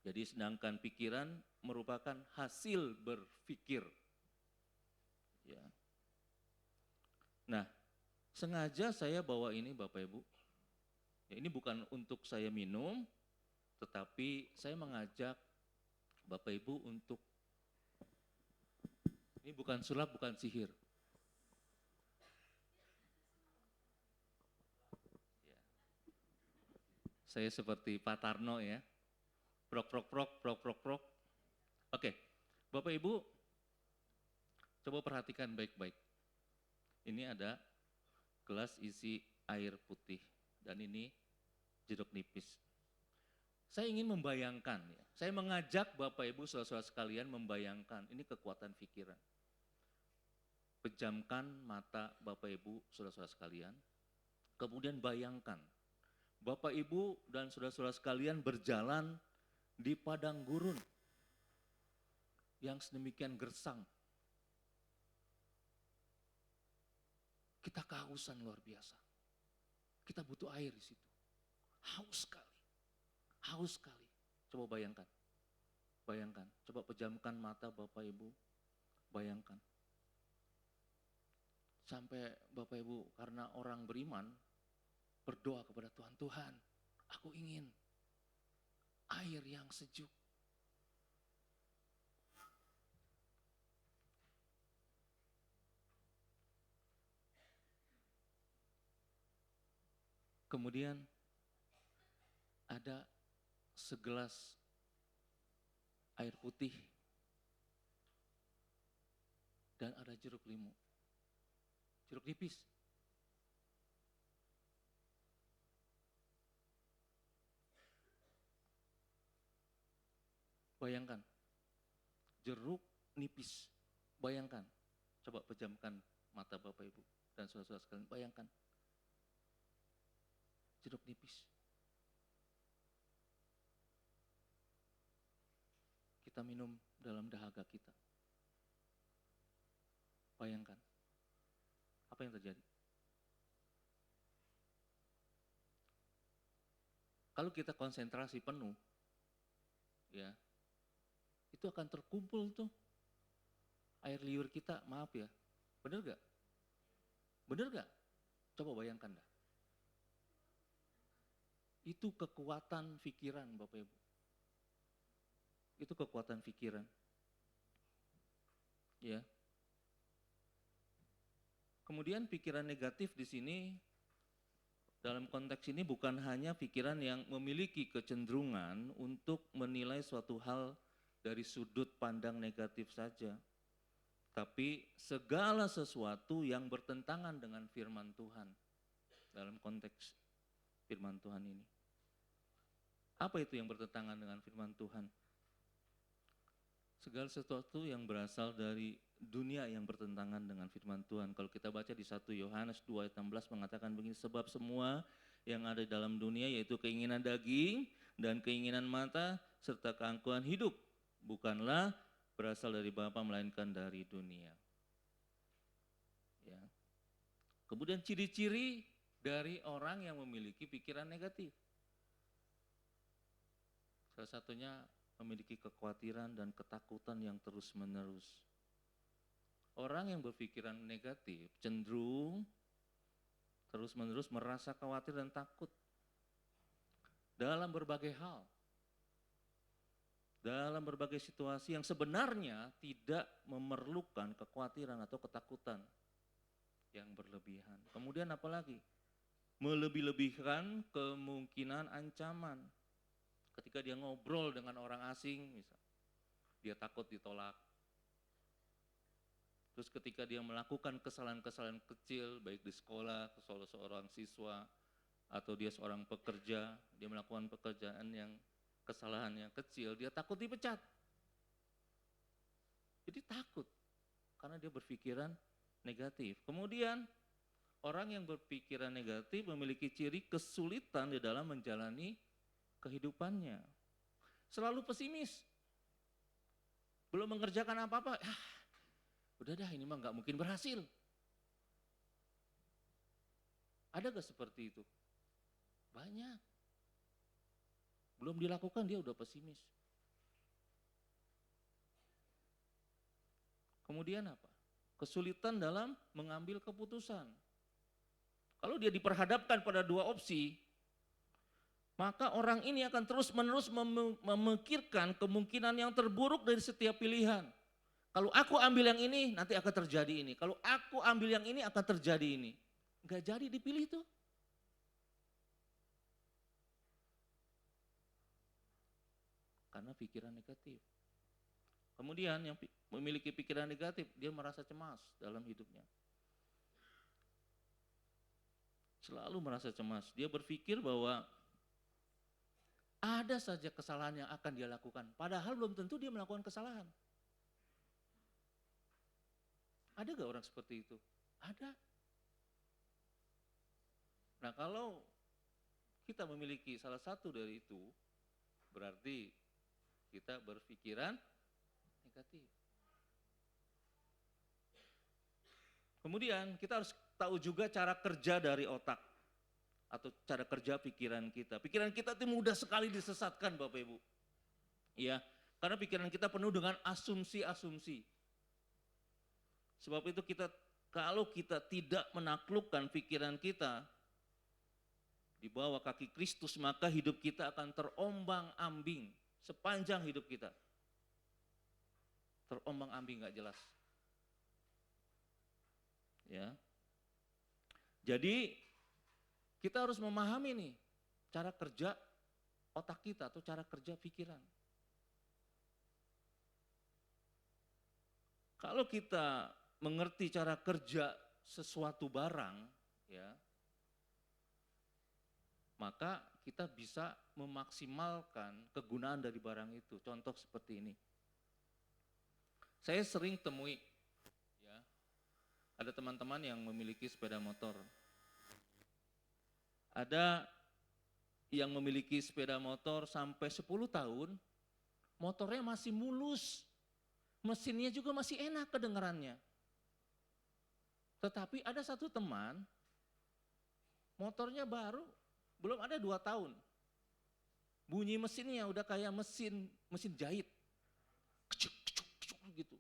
Jadi sedangkan pikiran merupakan hasil berpikir. Ya. Nah, sengaja saya bawa ini Bapak Ibu. Ya, ini bukan untuk saya minum, tetapi saya mengajak Bapak Ibu untuk, ini bukan sulap, bukan sihir. Ya. Saya seperti Pak Tarno ya. Prok, prok, prok, prok, prok, prok. Oke, Bapak Ibu, coba perhatikan baik-baik. Ini ada gelas isi air putih, dan ini jeruk nipis. Saya ingin membayangkan, ya. Saya mengajak Bapak Ibu saudara-saudara sekalian membayangkan, ini kekuatan pikiran. Pejamkan mata Bapak Ibu saudara-saudara sekalian, kemudian bayangkan, Bapak Ibu dan saudara-saudara sekalian berjalan di padang gurun yang sedemikian gersang. Kita kehausan luar biasa. Kita butuh air di situ. Haus sekali. Haus sekali. Coba bayangkan. Bayangkan. Coba pejamkan mata Bapak Ibu. Bayangkan. Sampai Bapak Ibu karena orang beriman berdoa kepada Tuhan, Tuhan, aku ingin air yang sejuk. Kemudian ada segelas air putih dan ada jeruk limau. Jeruk nipis. Bayangkan, jeruk nipis. Bayangkan, coba pejamkan mata Bapak Ibu dan saudara-saudara sekalian. Bayangkan, jeruk nipis. Kita minum dalam dahaga kita. Bayangkan, apa yang terjadi? Kalau kita konsentrasi penuh, ya, itu akan terkumpul tuh air liur kita, maaf ya, bener gak? Bener gak? Coba bayangkan dah. Itu kekuatan pikiran Bapak Ibu. Itu kekuatan pikiran. Ya. Kemudian pikiran negatif di sini, dalam konteks ini bukan hanya pikiran yang memiliki kecenderungan untuk menilai suatu hal dari sudut pandang negatif saja. tapi segala sesuatu yang bertentangan dengan firman Tuhan. Dalam konteks firman Tuhan ini. Apa itu yang bertentangan dengan firman Tuhan? Segala sesuatu yang berasal dari dunia yang bertentangan dengan firman Tuhan. Kalau kita baca di 1 Yohanes 2 ayat 16 mengatakan begini, sebab semua yang ada di dalam dunia yaitu keinginan daging dan keinginan mata serta keangkuhan hidup bukanlah berasal dari Bapa melainkan dari dunia. Ya. Kemudian ciri-ciri dari orang yang memiliki pikiran negatif. Salah satunya memiliki kekhawatiran dan ketakutan yang terus-menerus. Orang yang berpikiran negatif cenderung terus-menerus merasa khawatir dan takut dalam berbagai hal. Dalam berbagai situasi yang sebenarnya tidak memerlukan kekhawatiran atau ketakutan yang berlebihan. Kemudian apalagi? Melebih-lebihkan kemungkinan ancaman. Ketika dia ngobrol dengan orang asing, misal, dia takut ditolak. Terus ketika dia melakukan kesalahan-kesalahan kecil, baik di sekolah, seorang siswa, atau dia seorang pekerja, dia melakukan pekerjaan yang kesalahan yang kecil, dia takut dipecat. Jadi takut, karena dia berpikiran negatif. Kemudian, orang yang berpikiran negatif memiliki ciri kesulitan di dalam menjalani kehidupannya. Selalu pesimis. Belum mengerjakan apa-apa, udah dah ini mah gak mungkin berhasil. Ada gak seperti itu? Banyak. Belum dilakukan dia udah pesimis. Kemudian apa? Kesulitan dalam mengambil keputusan. Kalau dia diperhadapkan pada dua opsi, maka orang ini akan terus-menerus memikirkan kemungkinan yang terburuk dari setiap pilihan. Kalau aku ambil yang ini, nanti akan terjadi ini. Kalau aku ambil yang ini, akan terjadi ini. Enggak jadi dipilih tuh. Karena pikiran negatif. Kemudian yang memiliki pikiran negatif, dia merasa cemas dalam hidupnya. Selalu merasa cemas. Dia berpikir bahwa ada saja kesalahan yang akan dia lakukan. Padahal belum tentu dia melakukan kesalahan. Ada gak orang seperti itu? Ada. Nah kalau kita memiliki salah satu dari itu, berarti kita berpikiran negatif. Kemudian kita harus tahu juga cara kerja dari otak atau cara kerja pikiran kita. Pikiran kita itu mudah sekali disesatkan Bapak Ibu. Ya, karena pikiran kita penuh dengan asumsi-asumsi. Sebab itu kalau kita tidak menaklukkan pikiran kita di bawah kaki Kristus, maka hidup kita akan terombang-ambing sepanjang hidup kita. Terombang-ambing gak jelas. Ya. Jadi kita harus memahami nih cara kerja otak kita atau cara kerja pikiran. Kalau kita mengerti cara kerja sesuatu barang, ya, maka kita bisa memaksimalkan kegunaan dari barang itu. Contoh seperti ini. Saya sering temui, ya, ada teman-teman yang memiliki sepeda motor. Ada yang memiliki sepeda motor sampai 10 tahun, motornya masih mulus, mesinnya juga masih enak kedengarannya. Tetapi ada satu teman, motornya baru, belum ada 2 tahun. Bunyi mesinnya udah kayak mesin jahit. Kecuk, kecuk, kecuk gitu.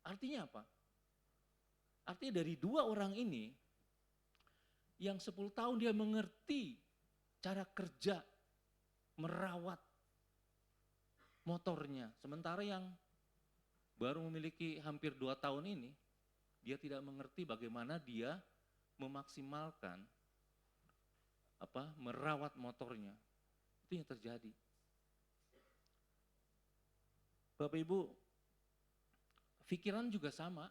Artinya apa? Artinya dari 2 orang ini, yang 10 tahun dia mengerti cara kerja merawat motornya. Sementara yang baru memiliki hampir 2 tahun ini, dia tidak mengerti bagaimana dia memaksimalkan merawat motornya. Itu yang terjadi. Bapak Ibu, pikiran juga sama.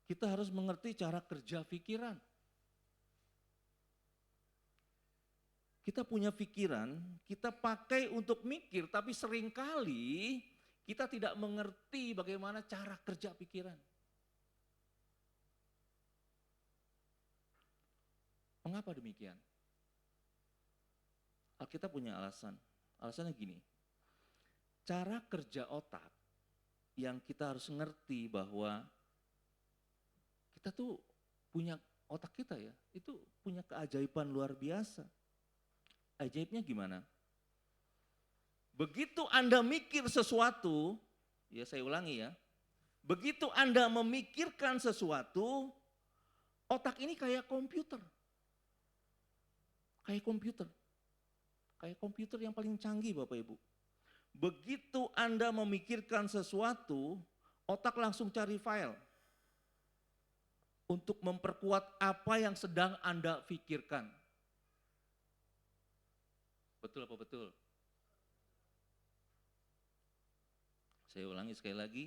Kita harus mengerti cara kerja pikiran. Kita punya pikiran, kita pakai untuk mikir, tapi seringkali kita tidak mengerti bagaimana cara kerja pikiran. Mengapa demikian? Alkitab punya alasan. Alasannya gini, cara kerja otak yang kita harus ngerti bahwa kita tuh punya otak kita ya, itu punya keajaiban luar biasa. Ajaibnya gimana? Begitu Anda mikir sesuatu, ya saya ulangi ya, begitu Anda memikirkan sesuatu, otak ini kayak komputer. Kayak komputer. Kayak komputer yang paling canggih Bapak Ibu. Begitu Anda memikirkan sesuatu, otak langsung cari file untuk memperkuat apa yang sedang Anda pikirkan. Betul apa betul? Saya ulangi sekali lagi.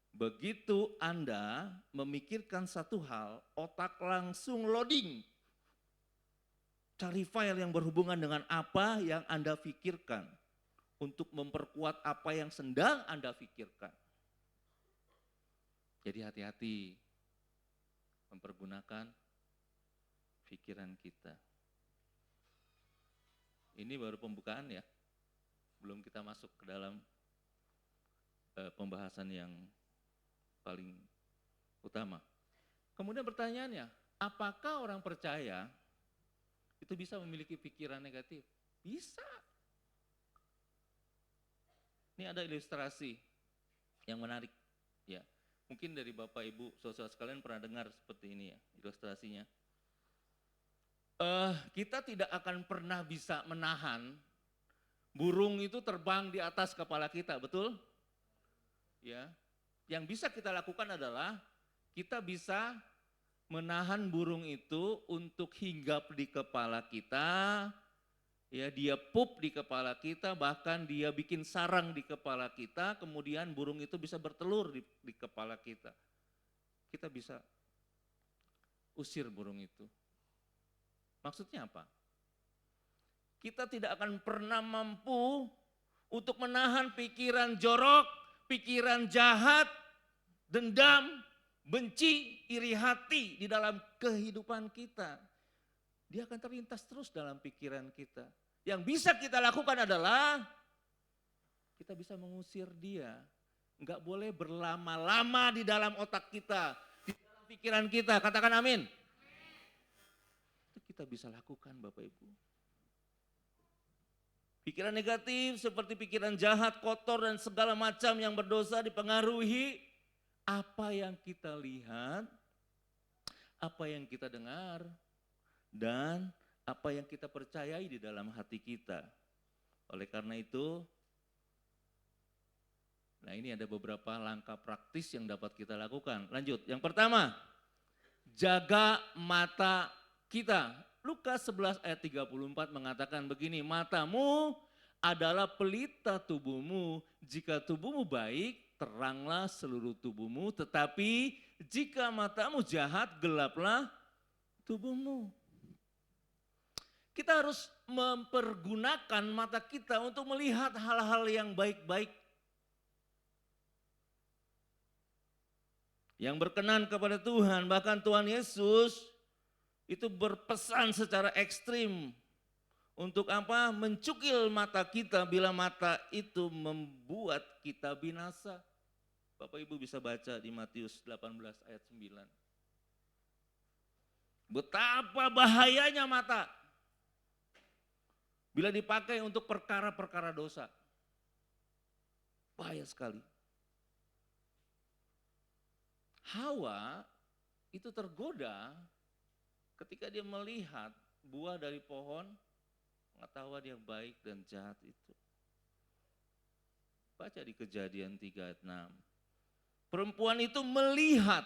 Begitu Anda memikirkan satu hal, otak langsung loading. Cari file yang berhubungan dengan apa yang Anda pikirkan untuk memperkuat apa yang sedang Anda pikirkan. Jadi hati-hati mempergunakan pikiran kita. Ini baru pembukaan ya, belum kita masuk ke dalam pembahasan yang paling utama. Kemudian pertanyaannya, apakah orang percaya itu bisa memiliki pikiran negatif? Bisa. Ini ada ilustrasi yang menarik ya. Mungkin dari Bapak Ibu, saudara sekalian pernah dengar seperti ini ya, ilustrasinya. Kita tidak akan pernah bisa menahan burung itu terbang di atas kepala kita, betul? Ya. Yang bisa kita lakukan adalah kita bisa menahan burung itu untuk hinggap di kepala kita. Ya, dia pup di kepala kita, bahkan dia bikin sarang di kepala kita, kemudian burung itu bisa bertelur di kepala kita. Kita bisa usir burung itu. Maksudnya apa? Kita tidak akan pernah mampu untuk menahan pikiran jorok, pikiran jahat, dendam, benci, iri hati di dalam kehidupan kita. Dia akan terlintas terus dalam pikiran kita. Yang bisa kita lakukan adalah kita bisa mengusir dia. Enggak boleh berlama-lama di dalam otak kita, di dalam pikiran kita. Katakan amin. Itu kita bisa lakukan Bapak Ibu. Pikiran negatif seperti pikiran jahat, kotor dan segala macam yang berdosa dipengaruhi apa yang kita lihat, apa yang kita dengar, dan apa yang kita percayai di dalam hati kita. Oleh karena itu, nah ini ada beberapa langkah praktis yang dapat kita lakukan. Lanjut, yang pertama, jaga mata kita. Lukas 11 ayat 34 mengatakan begini, matamu adalah pelita tubuhmu, jika tubuhmu baik, teranglah seluruh tubuhmu, tetapi jika matamu jahat, gelaplah tubuhmu. Kita harus mempergunakan mata kita untuk melihat hal-hal yang baik-baik, yang berkenan kepada Tuhan. Bahkan Tuhan Yesus itu berpesan secara ekstrim untuk apa? Mencukil mata kita bila mata itu membuat kita binasa. Bapak Ibu bisa baca di Matius 18 ayat 9. Betapa bahayanya mata bila dipakai untuk perkara-perkara dosa. Bahaya sekali. Hawa itu tergoda ketika dia melihat buah dari pohon pengetahuan yang baik dan jahat itu. Baca di Kejadian 3 ayat 6. Perempuan itu melihat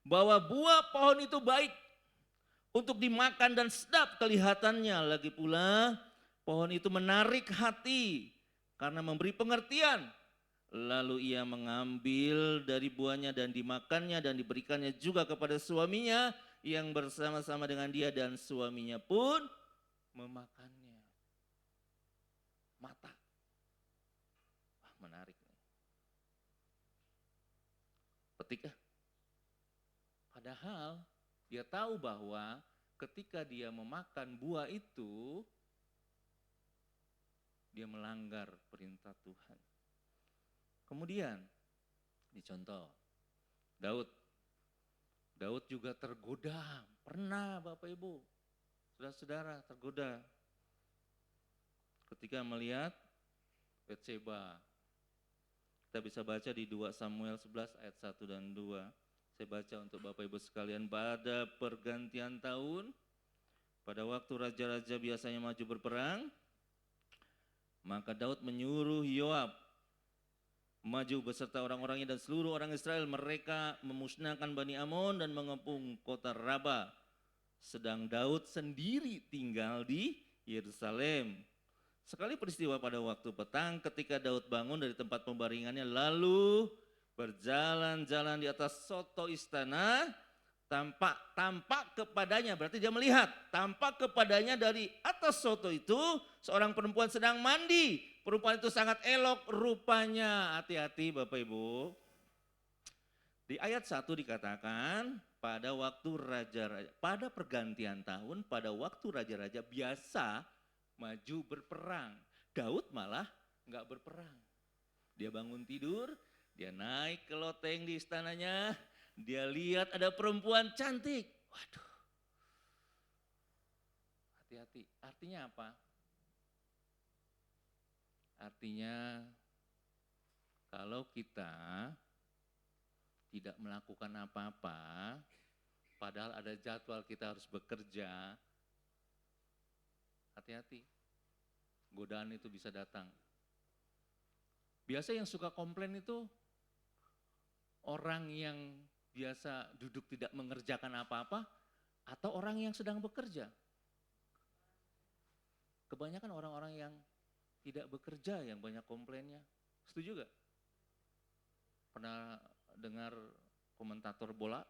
bahwa buah pohon itu baik untuk dimakan dan sedap kelihatannya. Lagi pula pohon itu menarik hati karena memberi pengertian. Lalu ia mengambil dari buahnya dan dimakannya dan diberikannya juga kepada suaminya yang bersama-sama dengan dia, dan suaminya pun memakannya. Mata. Wah, menarik nih. Petik ya. Padahal dia tahu bahwa ketika dia memakan buah itu, dia melanggar perintah Tuhan. Kemudian, dicontoh, Daud juga tergoda, pernah Bapak Ibu, saudara-saudara tergoda. Ketika melihat Betseba, kita bisa baca di 2 Samuel 11 ayat 1 dan 2. Saya baca untuk Bapak Ibu sekalian. Pada pergantian tahun, pada waktu raja-raja biasanya maju berperang, maka Daud menyuruh Yoab maju beserta orang-orangnya dan seluruh orang Israel. Mereka memusnahkan Bani Amon dan mengepung kota Raba. Sedang Daud sendiri tinggal di Yerusalem. Sekali peristiwa pada waktu petang ketika Daud bangun dari tempat pembaringannya lalu berjalan-jalan di atas soto istana, tampak kepadanya, berarti dia melihat, tampak kepadanya dari atas soto itu seorang perempuan sedang mandi. Perempuan itu sangat elok rupanya. Hati-hati Bapak Ibu. Di ayat 1 dikatakan pada waktu raja-raja, pada pergantian tahun, pada waktu raja-raja biasa maju berperang. Daud malah enggak berperang. Dia bangun tidur, dia naik ke loteng di istananya, dia lihat ada perempuan cantik. Waduh. Hati-hati. Artinya apa? Artinya kalau kita tidak melakukan apa-apa, padahal ada jadwal kita harus bekerja, hati-hati. Godaan itu bisa datang. Biasa yang suka komplain itu orang yang biasa duduk tidak mengerjakan apa-apa atau orang yang sedang bekerja. Kebanyakan orang-orang yang tidak bekerja yang banyak komplainnya. Setuju gak? Pernah dengar komentator bola?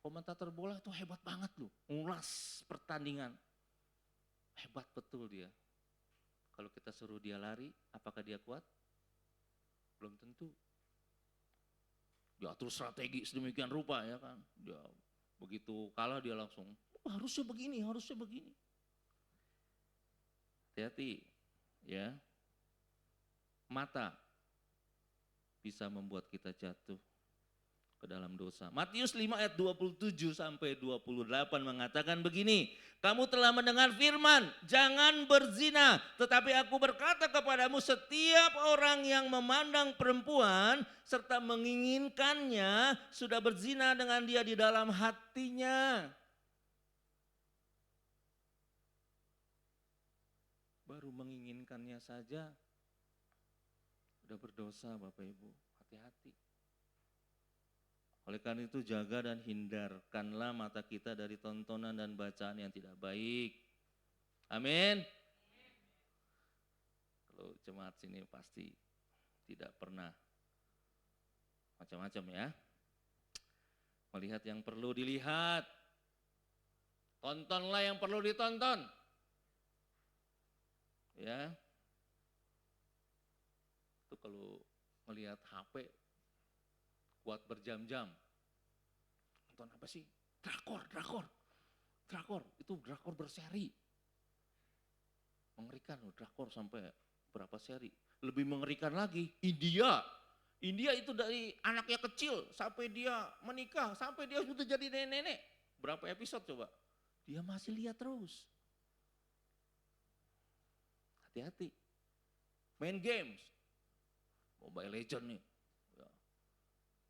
Komentator bola itu hebat banget loh, ngulas pertandingan. Hebat betul dia. Kalau kita suruh dia lari, apakah dia kuat? Belum tentu. Dia atur strategi sedemikian rupa ya kan. Dia begitu kalah dia langsung, harusnya begini, harusnya begini. Hati-hati ya. Mata bisa membuat kita jatuh ke dalam dosa. Matius 5 ayat 27 sampai 28 mengatakan begini, kamu telah mendengar firman, jangan berzina, tetapi aku berkata kepadamu setiap orang yang memandang perempuan serta menginginkannya sudah berzina dengan dia di dalam hatinya. Baru menginginkannya saja sudah berdosa Bapak Ibu, hati-hati. Oleh karena itu jaga dan hindarkanlah mata kita dari tontonan dan bacaan yang tidak baik. Amin. Kalau jemaat sini pasti tidak pernah macam-macam ya. Melihat yang perlu dilihat. Tontonlah yang perlu ditonton. Ya. Itu kalau melihat HP kuat berjam-jam. Nonton apa sih? Drakor. Itu drakor berseri. Mengerikan loh, drakor sampai berapa seri. Lebih mengerikan lagi, India. India itu dari anaknya kecil sampai dia menikah, sampai dia sudah jadi nenek-nenek. Berapa episode coba? Dia masih lihat terus. Hati-hati. Main games. Mobile Legends nih.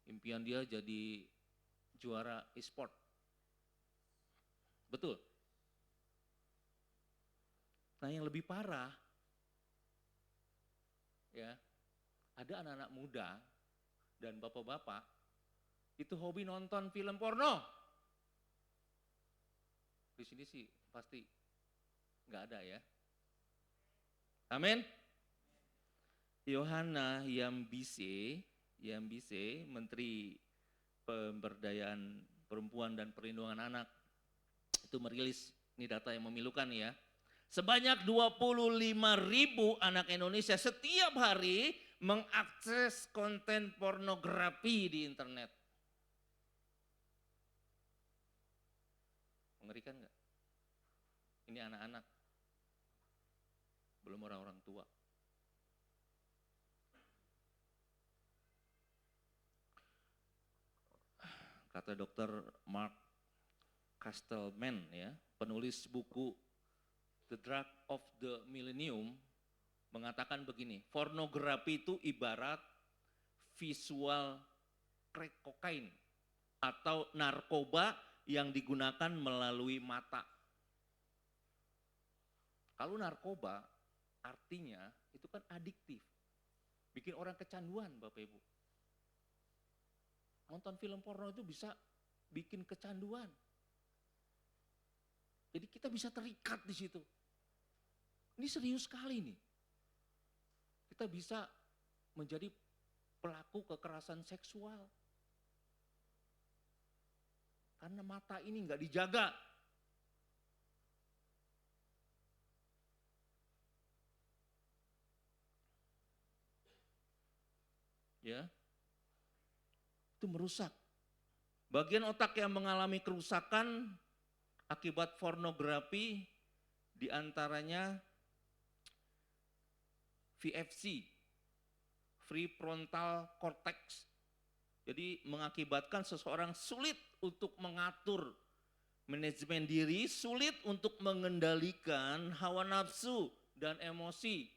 Impian dia jadi juara e-sport. Betul. Nah yang lebih parah, ya, ada anak-anak muda dan bapak-bapak itu hobi nonton film porno. Di sini sih pasti nggak ada ya. Amin. Yohana Yambise, Menteri Pemberdayaan Perempuan dan Perlindungan Anak, itu merilis, ini data yang memilukan ya. Sebanyak 25.000 anak Indonesia setiap hari mengakses konten pornografi di internet. Mengerikan nggak? Ini anak-anak, belum orang-orang tua. Kata Dr. Mark Castelman ya, penulis buku The Drug of the Millennium, mengatakan begini, pornografi itu ibarat visual crack kokain atau narkoba yang digunakan melalui mata. Kalau narkoba artinya itu kan adiktif, bikin orang kecanduan Bapak Ibu. Nonton film porno itu bisa bikin kecanduan. Jadi kita bisa terikat di situ. Ini serius sekali nih. Kita bisa menjadi pelaku kekerasan seksual. Karena mata ini nggak dijaga. Ya, itu merusak. Bagian otak yang mengalami kerusakan akibat pornografi diantaranya VFC, prefrontal cortex. Jadi mengakibatkan seseorang sulit untuk mengatur manajemen diri, sulit untuk mengendalikan hawa nafsu dan emosi,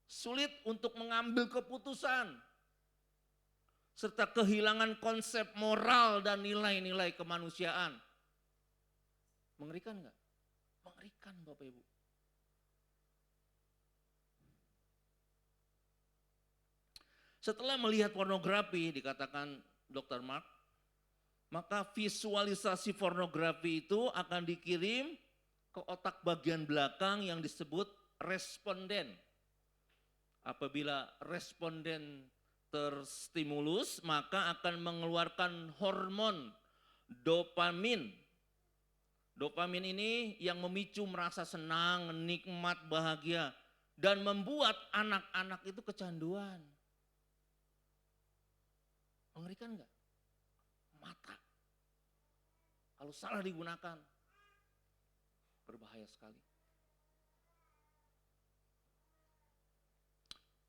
sulit untuk mengambil keputusan, serta kehilangan konsep moral dan nilai-nilai kemanusiaan. Mengerikan enggak? Mengerikan Bapak Ibu. Setelah melihat pornografi, dikatakan Dr. Mark, maka visualisasi pornografi itu akan dikirim ke otak bagian belakang yang disebut responden. Apabila responden terstimulus, maka akan mengeluarkan hormon dopamin. Dopamin ini yang memicu merasa senang, nikmat, bahagia, dan membuat anak-anak itu kecanduan. Mengerikan enggak? Mata. Kalau salah digunakan, berbahaya sekali.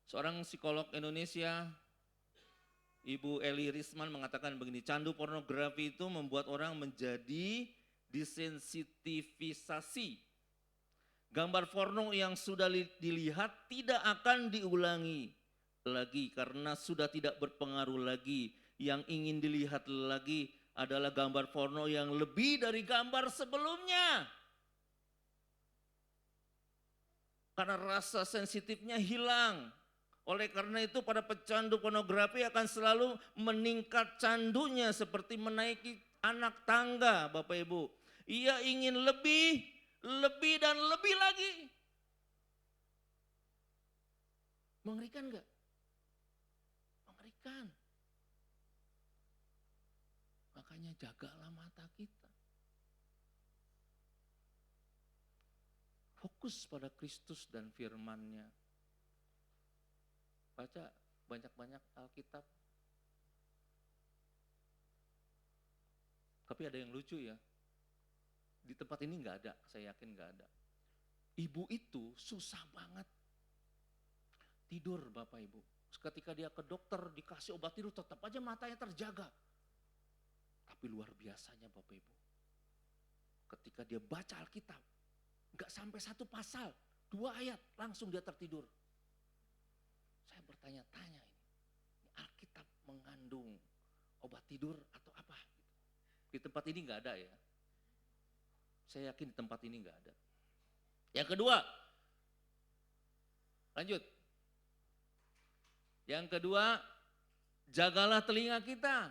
Seorang psikolog Indonesia, Ibu Eli Risman mengatakan begini, candu pornografi itu membuat orang menjadi desensitivisasi. Gambar porno yang sudah dilihat tidak akan diulangi lagi karena sudah tidak berpengaruh lagi. Yang ingin dilihat lagi adalah gambar porno yang lebih dari gambar sebelumnya. Karena rasa sensitifnya hilang. Oleh karena itu para pecandu pornografi akan selalu meningkat candunya seperti menaiki anak tangga Bapak Ibu. Ia ingin lebih dan lebih lagi. Mengerikan enggak? Mengerikan. Makanya jagalah mata kita. Fokus pada Kristus dan firman-Nya. Baca banyak-banyak Alkitab. Tapi ada yang lucu ya. Di tempat ini nggak ada, saya yakin nggak ada. Ibu itu susah banget tidur Bapak Ibu. Ketika dia ke dokter dikasih obat tidur tetap aja matanya terjaga. Tapi luar biasanya Bapak Ibu. Ketika dia baca Alkitab, nggak sampai satu pasal, 2 ayat langsung dia tertidur. Saya bertanya-tanya ini Alkitab mengandung obat tidur atau apa? Di tempat ini nggak ada ya. Saya yakin di tempat ini nggak ada. Yang kedua, lanjut. Yang kedua, jagalah telinga kita.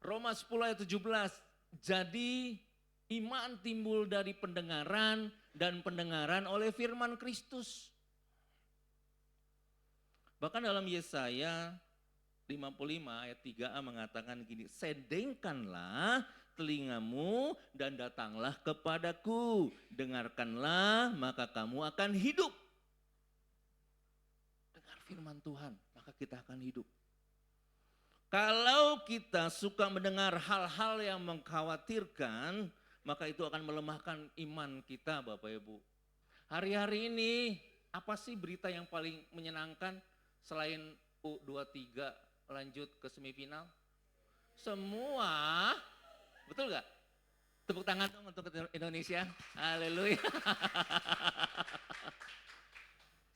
Roma 10 ayat 17. Jadi iman timbul dari pendengaran dan pendengaran oleh firman Kristus. Bahkan dalam Yesaya 55 ayat 3a mengatakan gini, sedengkanlah telingamu dan datanglah kepadaku, dengarkanlah maka kamu akan hidup. Dengar firman Tuhan, maka kita akan hidup. Kalau kita suka mendengar hal-hal yang mengkhawatirkan, maka itu akan melemahkan iman kita Bapak Ibu. Hari-hari ini apa sih berita yang paling menyenangkan selain U23 lanjut ke semifinal? Semua, betul gak? Tepuk tangan dong untuk Indonesia, haleluya.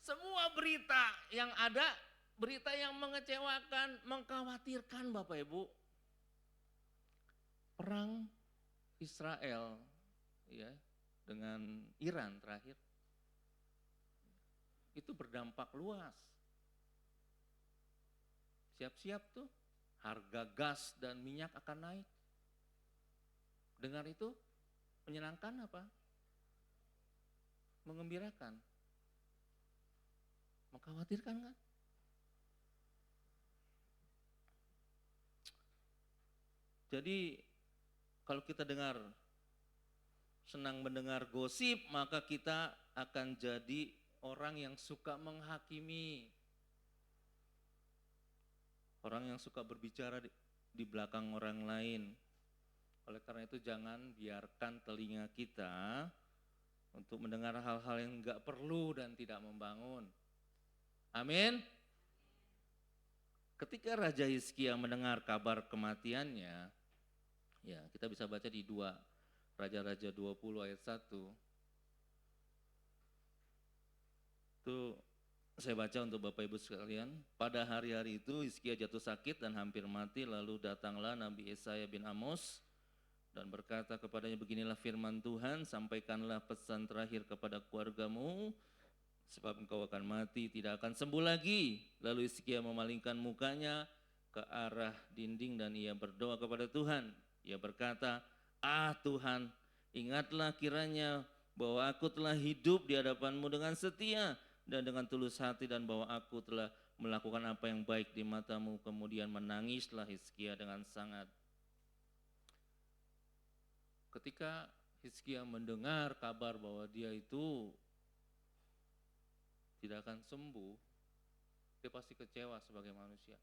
Semua berita yang ada, berita yang mengecewakan, mengkhawatirkan Bapak Ibu. Perang Israel ya dengan Iran terakhir itu berdampak luas. Siap-siap tuh harga gas dan minyak akan naik. Dengar itu menyenangkan apa? Mengembirakan? Mengkhawatirkan kan? Jadi kalau kita senang mendengar gosip, maka kita akan jadi orang yang suka menghakimi. Orang yang suka berbicara di belakang orang lain. Oleh karena itu jangan biarkan telinga kita untuk mendengar hal-hal yang enggak perlu dan tidak membangun. Amin. Ketika Raja Hizkia mendengar kabar kematiannya, ya kita bisa baca di 2 Raja-Raja 20 ayat 1. Itu saya baca untuk Bapak Ibu sekalian. Pada hari-hari itu Hizkia jatuh sakit dan hampir mati, lalu datanglah Nabi Yesaya bin Amos dan berkata kepadanya, beginilah firman Tuhan, sampaikanlah pesan terakhir kepada keluargamu, sebab engkau akan mati, tidak akan sembuh lagi. Lalu Hizkia memalingkan mukanya ke arah dinding dan ia berdoa kepada Tuhan. Ia berkata, Tuhan, ingatlah kiranya bahwa aku telah hidup di hadapan-Mu dengan setia dan dengan tulus hati, dan bahwa aku telah melakukan apa yang baik di mata-Mu. Kemudian menangislah Hizkia dengan sangat. Ketika Hizkia mendengar kabar bahwa dia itu tidak akan sembuh, dia pasti kecewa sebagai manusia.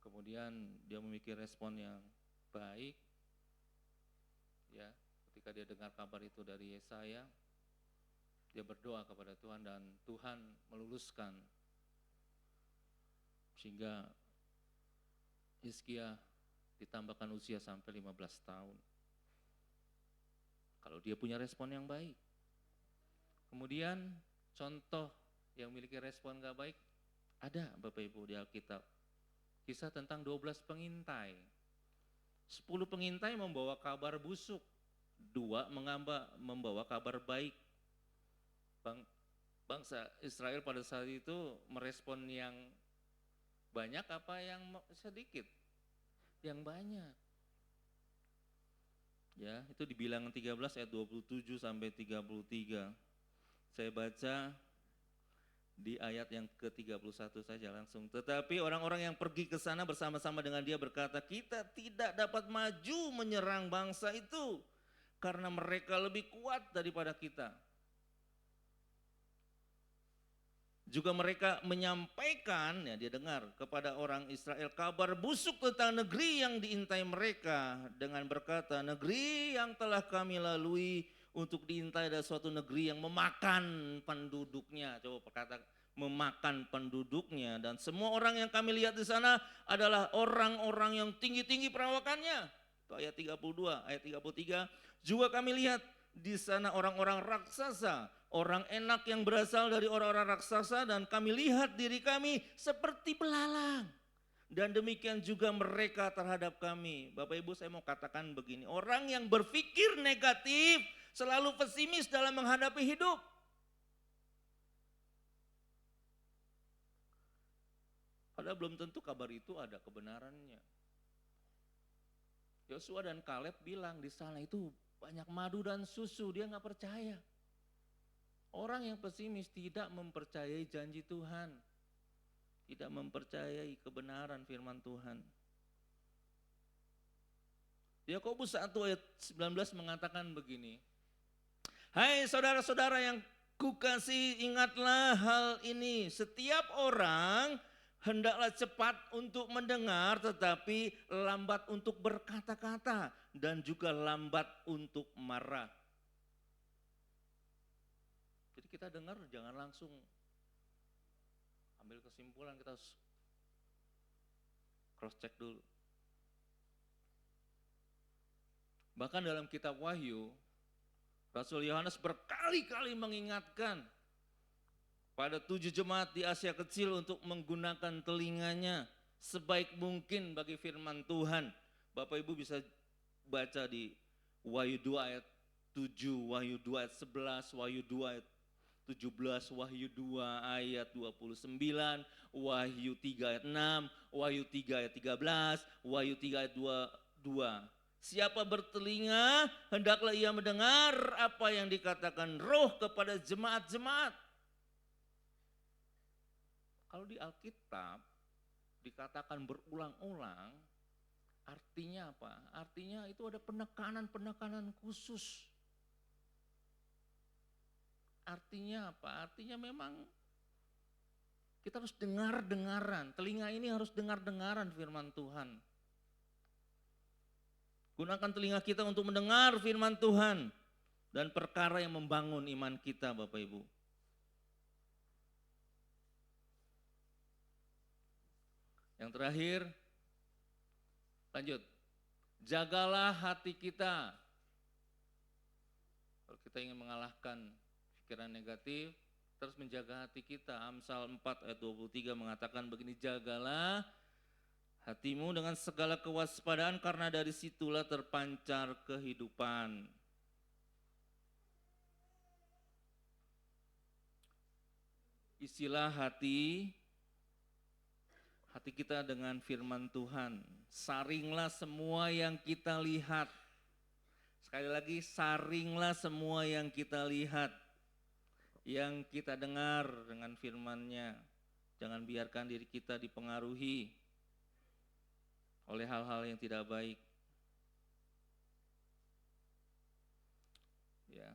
Kemudian dia memiliki respon yang baik, ya. Ketika dia dengar kabar itu dari Yesaya, dia berdoa kepada Tuhan dan Tuhan meluluskan sehingga Hizkia ditambahkan usia sampai 15 tahun. Kalau dia punya respon yang baik. Kemudian contoh yang memiliki respon gak baik ada Bapak Ibu di Alkitab. Kisah tentang 12 pengintai. 10 pengintai membawa kabar busuk, 2 membawa kabar baik. Bangsa Israel pada saat itu merespon yang banyak apa yang sedikit? Yang banyak. Ya, itu di Bilangan 13 ayat 27 sampai 33. Saya baca di ayat yang ke-31 saja langsung. Tetapi orang-orang yang pergi ke sana bersama-sama dengan dia berkata, kita tidak dapat maju menyerang bangsa itu karena mereka lebih kuat daripada kita. Juga mereka menyampaikan, ya dia dengar, kepada orang Israel kabar busuk tentang negeri yang diintai mereka dengan berkata, negeri yang telah kami lalui untuk diintai adalah suatu negeri yang memakan penduduknya. Coba kata memakan penduduknya, dan semua orang yang kami lihat di sana adalah orang-orang yang tinggi-tinggi perawakannya. Itu ayat 32, ayat 33. Juga kami lihat di sana orang-orang raksasa, orang enak yang berasal dari orang-orang raksasa, dan kami lihat diri kami seperti belalang. Dan demikian juga mereka terhadap kami. Bapak Ibu, saya mau katakan begini, orang yang berpikir negatif selalu pesimis dalam menghadapi hidup. Padahal belum tentu kabar itu ada kebenarannya. Yosua dan Kaleb bilang di sana itu banyak madu dan susu, dia nggak percaya. Orang yang pesimis tidak mempercayai janji Tuhan, tidak mempercayai kebenaran firman Tuhan. Yakobus 1 ayat 19 mengatakan begini, hai saudara-saudara yang kukasihi, ingatlah hal ini, setiap orang hendaklah cepat untuk mendengar tetapi lambat untuk berkata-kata dan juga lambat untuk marah. Jadi kita dengar jangan langsung ambil kesimpulan, kita harus cross check dulu. Bahkan dalam kitab Wahyu, Rasul Yohanes berkali-kali mengingatkan pada 7 jemaat di Asia Kecil untuk menggunakan telinganya sebaik mungkin bagi firman Tuhan. Bapak Ibu bisa baca di Wahyu 2 ayat 7, Wahyu 2 ayat 11, Wahyu 2 ayat 17, Wahyu 2 ayat 29, Wahyu 3 ayat 6, Wahyu 3 ayat 13, Wahyu 3 ayat 22. Siapa bertelinga, hendaklah ia mendengar apa yang dikatakan Roh kepada jemaat-jemaat. Kalau di Alkitab dikatakan berulang-ulang, artinya apa? Artinya itu ada penekanan-penekanan khusus. Artinya apa? Artinya memang kita harus dengar-dengaran. Telinga ini harus dengar-dengaran firman Tuhan. Gunakan telinga kita untuk mendengar firman Tuhan dan perkara yang membangun iman kita, Bapak Ibu. Yang terakhir, lanjut. Jagalah hati kita. Kalau kita ingin mengalahkan pikiran negatif, terus menjaga hati kita. Amsal 4 ayat 23 mengatakan begini, jagalah hatimu dengan segala kewaspadaan karena dari situlah terpancar kehidupan. Isilah hati kita dengan firman Tuhan. Saringlah semua yang kita lihat. Sekali lagi, saringlah semua yang kita lihat, yang kita dengar dengan firman-Nya. Jangan biarkan diri kita dipengaruhi oleh hal-hal yang tidak baik. Ya.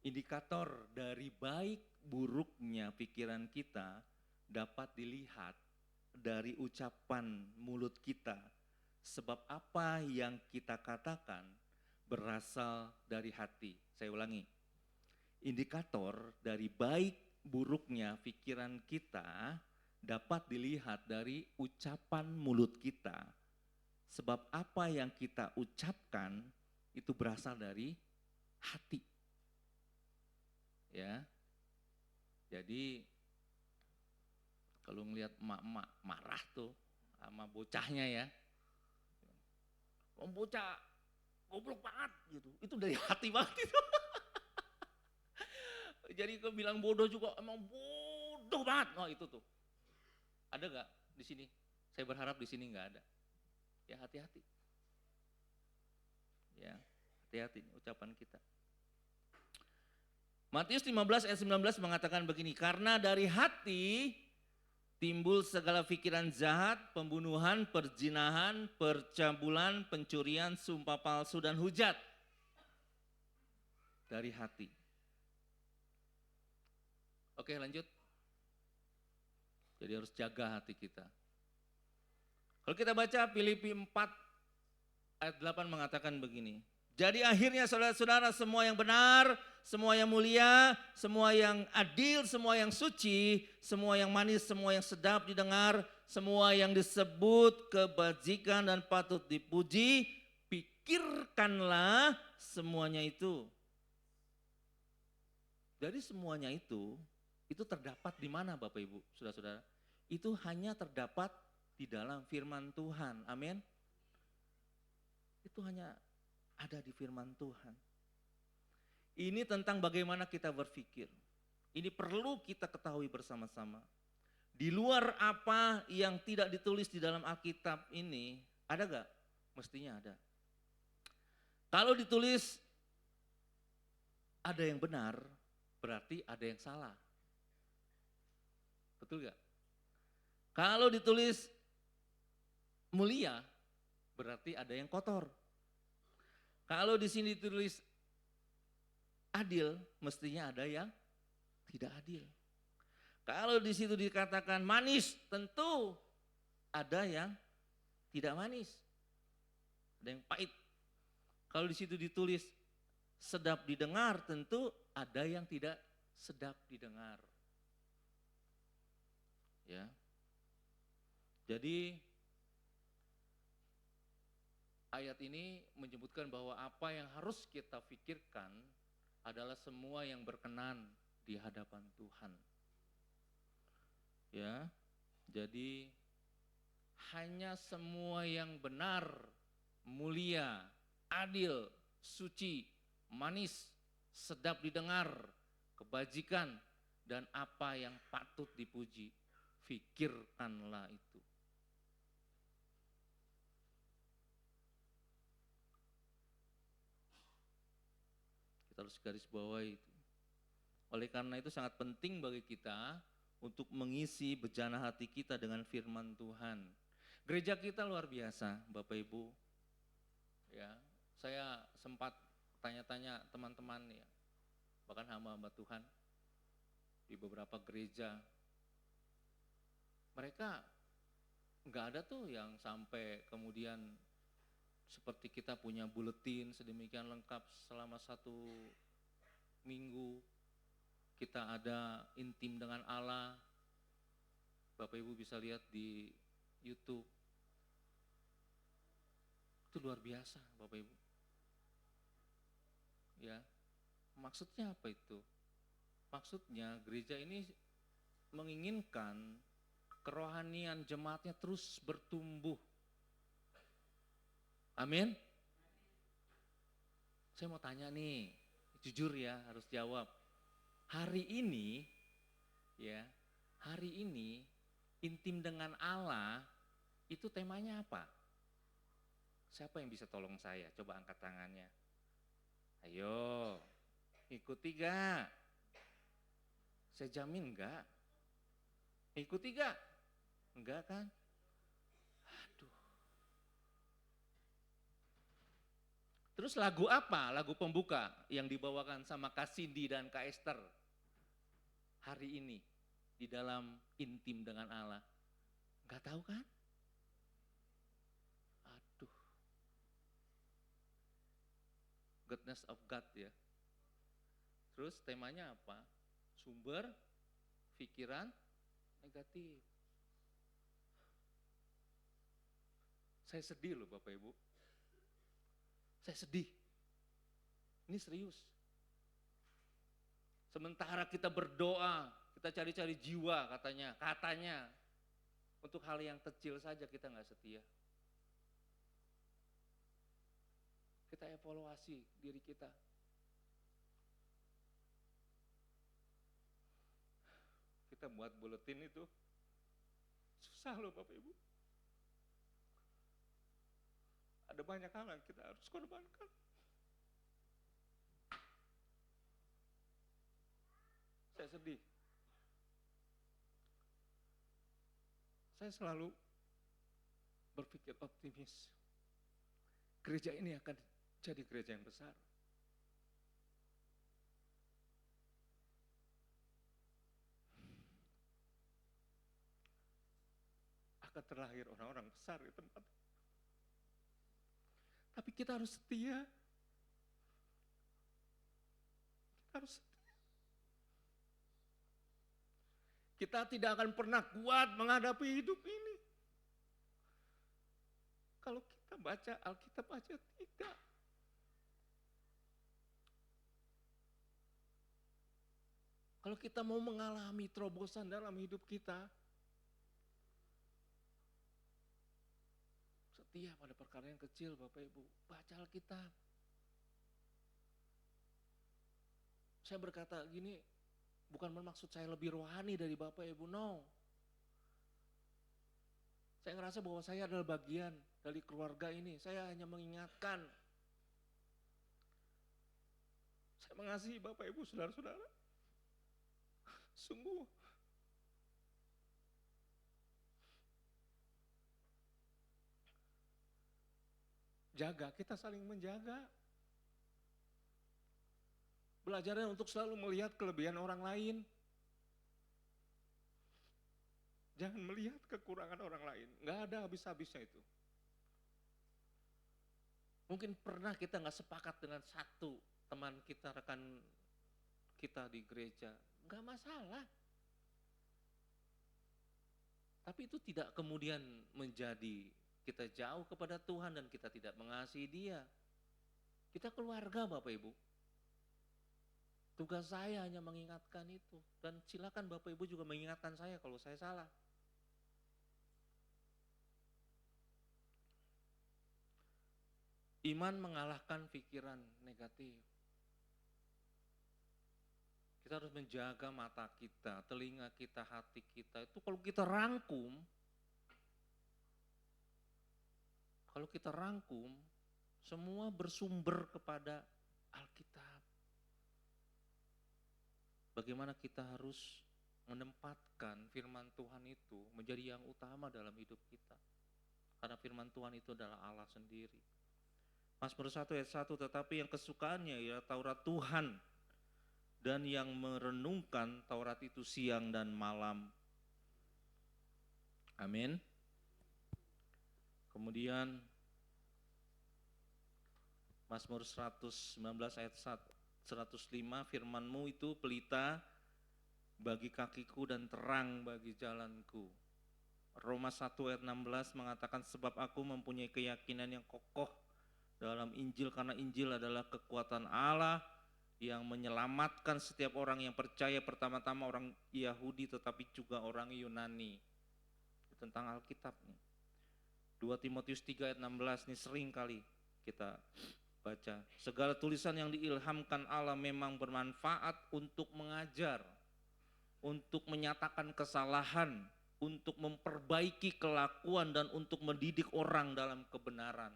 Indikator dari baik buruknya pikiran kita dapat dilihat dari ucapan mulut kita. Sebab apa yang kita katakan berasal dari hati. Saya ulangi. Indikator dari baik buruknya pikiran kita dapat dilihat dari ucapan mulut kita. Sebab apa yang kita ucapkan itu berasal dari hati. Ya. Jadi kalau ngelihat emak-emak marah tuh sama bocahnya ya. Bocah goblok banget gitu. Itu dari hati banget itu. Jadi kalau bilang bodoh juga emang bodoh banget. Oh itu tuh. Ada gak di sini? Saya berharap di sini gak ada. Ya hati-hati. Ya hati-hati ucapan kita. Matius 15 ayat 19 mengatakan begini, karena dari hati timbul segala pikiran jahat, pembunuhan, perzinahan, percabulan, pencurian, sumpah palsu dan hujat. Dari hati. Oke lanjut. Jadi harus jaga hati kita. Kalau kita baca Filipi 4 ayat 8 mengatakan begini. Jadi akhirnya saudara-saudara, semua yang benar, semua yang mulia, semua yang adil, semua yang suci, semua yang manis, semua yang sedap didengar, semua yang disebut kebajikan dan patut dipuji, pikirkanlah semuanya itu. Dari semuanya itu terdapat di mana Bapak Ibu, saudara-saudara? Itu hanya terdapat di dalam firman Tuhan, amin. Itu hanya ada di firman Tuhan. Ini tentang bagaimana kita berpikir. Ini perlu kita ketahui bersama-sama. Di luar apa yang tidak ditulis di dalam Alkitab ini, ada gak? Mestinya ada. Kalau ditulis ada yang benar, berarti ada yang salah. Betul gak? Kalau ditulis mulia, berarti ada yang kotor. Kalau di sini ditulis adil, mestinya ada yang tidak adil. Kalau di situ dikatakan manis, tentu ada yang tidak manis. Ada yang pahit. Kalau di situ ditulis sedap didengar, tentu ada yang tidak sedap didengar. Ya. Jadi ayat ini menyebutkan bahwa apa yang harus kita pikirkan adalah semua yang berkenan di hadapan Tuhan. Ya. Jadi hanya semua yang benar, mulia, adil, suci, manis, sedap didengar, kebajikan, dan apa yang patut dipuji, fikirkanlah itu. Kita harus garis bawahi itu. Oleh karena itu sangat penting bagi kita untuk mengisi bejana hati kita dengan firman Tuhan. Gereja kita luar biasa, Bapak Ibu. Ya, saya sempat tanya-tanya teman-teman ya, bahkan hamba-hamba Tuhan di beberapa gereja. Mereka nggak ada tuh yang sampai kemudian seperti kita punya buletin sedemikian lengkap selama 1 minggu. Kita ada intim dengan Allah. Bapak Ibu bisa lihat di YouTube. Itu luar biasa Bapak Ibu. Ya, maksudnya apa itu? Maksudnya gereja ini menginginkan kerohanian jemaatnya terus bertumbuh. Amin. Saya mau tanya nih, jujur ya harus jawab. Hari ini, ya, hari ini intim dengan Allah itu temanya apa? Siapa yang bisa tolong saya? Coba angkat tangannya. Ayo, ikuti gak? Saya jamin gak? Ikuti gak? Enggak kan? Aduh. Terus lagu apa? Lagu pembuka yang dibawakan sama Kak Cindy dan Kak Esther hari ini di dalam intim dengan Allah. Enggak tahu kan? Aduh. Goodness of God ya. Terus temanya apa? Sumber pikiran negatif. Saya sedih loh Bapak Ibu. Saya sedih. Ini serius. Sementara kita berdoa, kita cari-cari jiwa katanya. Untuk hal yang kecil saja kita gak setia. Kita evaluasi diri kita. Kita buat buletin itu susah loh Bapak Ibu. Ada banyak hal yang kita harus korbankan. Saya sedih. Saya selalu berpikir optimis. Gereja ini akan jadi gereja yang besar. Akan terlahir orang-orang besar di tempat. Tapi kita harus setia. Kita harus setia. Kita tidak akan pernah kuat menghadapi hidup ini. Kalau kita baca Alkitab aja tidak. Kalau kita mau mengalami terobosan dalam hidup kita, setia pada perkara yang kecil Bapak Ibu. Baca Alkitab. Saya berkata gini, bukan bermaksud saya lebih rohani dari Bapak Ibu, no. Saya ngerasa bahwa saya adalah bagian dari keluarga ini. Saya hanya mengingatkan. Saya mengasihi Bapak Ibu, saudara-saudara. Sungguh jaga, kita saling menjaga. Belajarnya untuk selalu melihat kelebihan orang lain. Jangan melihat kekurangan orang lain. Nggak ada habis-habisnya itu. Mungkin pernah kita nggak sepakat dengan satu teman kita, rekan kita di gereja. Nggak masalah. Tapi itu tidak kemudian menjadi kita jauh kepada Tuhan dan kita tidak mengasihi Dia. Kita keluarga Bapak Ibu. Tugas saya hanya mengingatkan itu. Dan silakan Bapak Ibu juga mengingatkan saya kalau saya salah. Iman mengalahkan pikiran negatif. Kita harus menjaga mata kita, telinga kita, hati kita. Itu kalau kita rangkum, semua bersumber kepada Alkitab. Bagaimana kita harus menempatkan firman Tuhan itu menjadi yang utama dalam hidup kita. Karena firman Tuhan itu adalah Allah sendiri. Mazmur 1 ayat 1, tetapi yang kesukaannya ialah Taurat Tuhan, dan yang merenungkan Taurat itu siang dan malam. Amin. Kemudian Mazmur 119 ayat 105, firman-Mu itu pelita bagi kakiku dan terang bagi jalanku. Roma 1 ayat 16 mengatakan, sebab aku mempunyai keyakinan yang kokoh dalam Injil, karena Injil adalah kekuatan Allah yang menyelamatkan setiap orang yang percaya, pertama-tama orang Yahudi tetapi juga orang Yunani. Tentang Alkitab. 2 Timotius 3 ayat 16 ini sering kali kita baca. Segala tulisan yang diilhamkan Allah memang bermanfaat untuk mengajar, untuk menyatakan kesalahan, untuk memperbaiki kelakuan, dan untuk mendidik orang dalam kebenaran.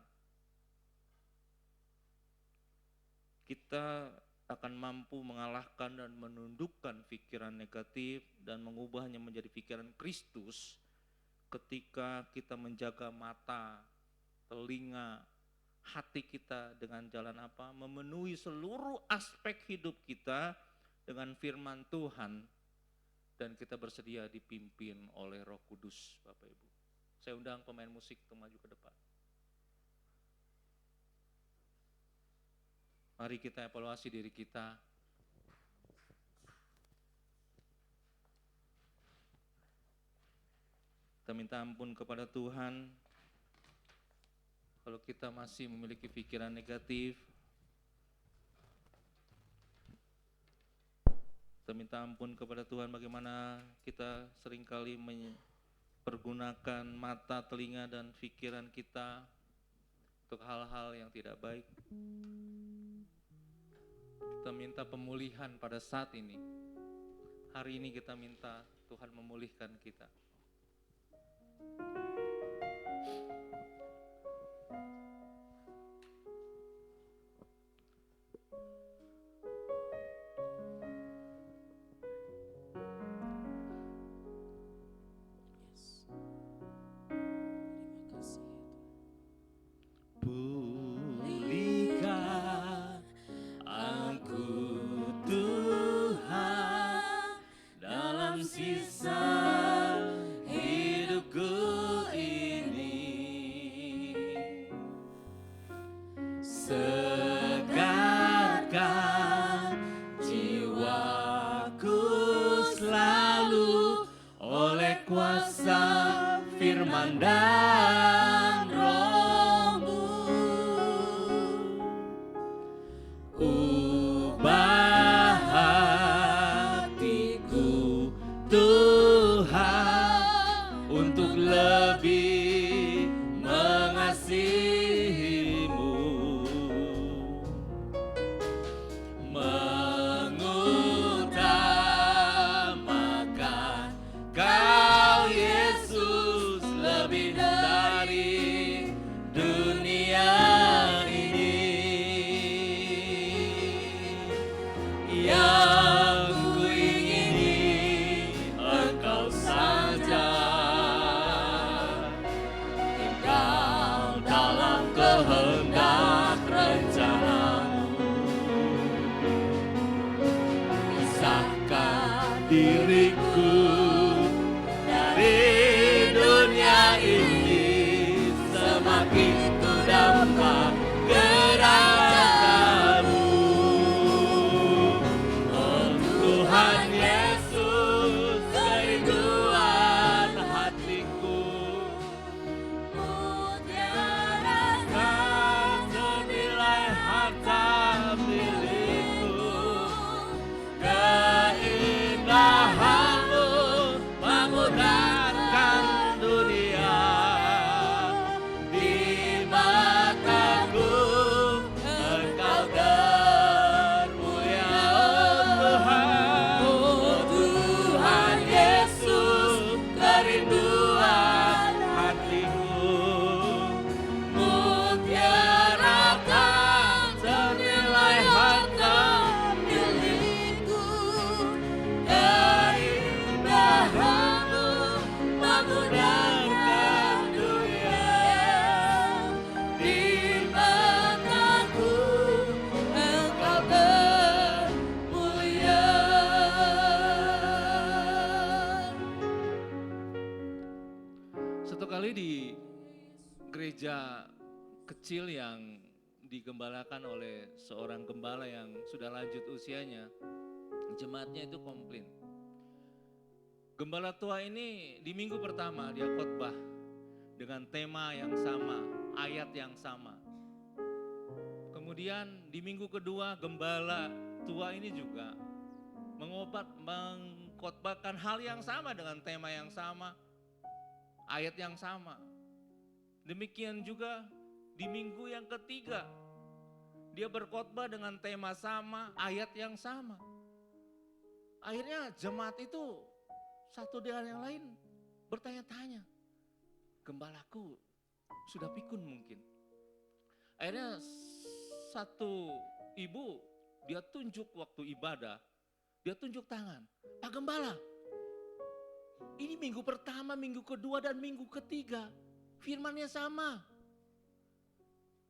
Kita akan mampu mengalahkan dan menundukkan pikiran negatif dan mengubahnya menjadi pikiran Kristus ketika kita menjaga mata, telinga, hati kita dengan jalan apa? Memenuhi seluruh aspek hidup kita dengan firman Tuhan, dan kita bersedia dipimpin oleh Roh Kudus, Bapak Ibu. Saya undang pemain musik untuk maju ke depan. Mari kita evaluasi diri kita. Kita minta ampun kepada Tuhan kalau kita masih memiliki pikiran negatif. Kita minta ampun kepada Tuhan bagaimana kita seringkali mempergunakan mata, telinga, dan pikiran kita untuk hal-hal yang tidak baik. Kita minta pemulihan pada saat ini. Hari ini kita minta Tuhan memulihkan kita. Dan Roh-Mu, ubah hatiku Tuhan untuk lebih mengasihi-Mu, mengutamakan Kau Yesus lebih dari dunia ini. Yang ku ingini milikku. Dari dunia ini semakin ku dapat gerakanmu. Oh Tuhan Yesus, kerinduan hatiku. Kau senilai harta milikku. Keindahanmu mengudara dunia. Di mataku Engkau termulia, oh Tuhan Yesus, kerinduan hatiku. Mutiarakan senilai harta milikku. Keindahanmu mengudara dunia. Di mataku Engkau termulia. Satu kali di gereja kecil yang digembalakan oleh seorang gembala yang sudah lanjut usianya, jemaatnya itu komplain. Gembala tua ini di minggu pertama dia khotbah dengan tema yang sama, ayat yang sama. Kemudian di minggu kedua gembala tua ini juga mengkhotbahkan hal yang sama dengan tema yang sama, ayat yang sama. Demikian juga di minggu yang ketiga dia berkhotbah dengan tema sama, ayat yang sama. Akhirnya jemaat itu satu dengan yang lain bertanya-tanya, gembalaku sudah pikun mungkin. Akhirnya satu ibu dia tunjuk waktu ibadah, dia tunjuk tangan, Pak Gembala, ini minggu pertama, minggu kedua dan minggu ketiga firmannya sama.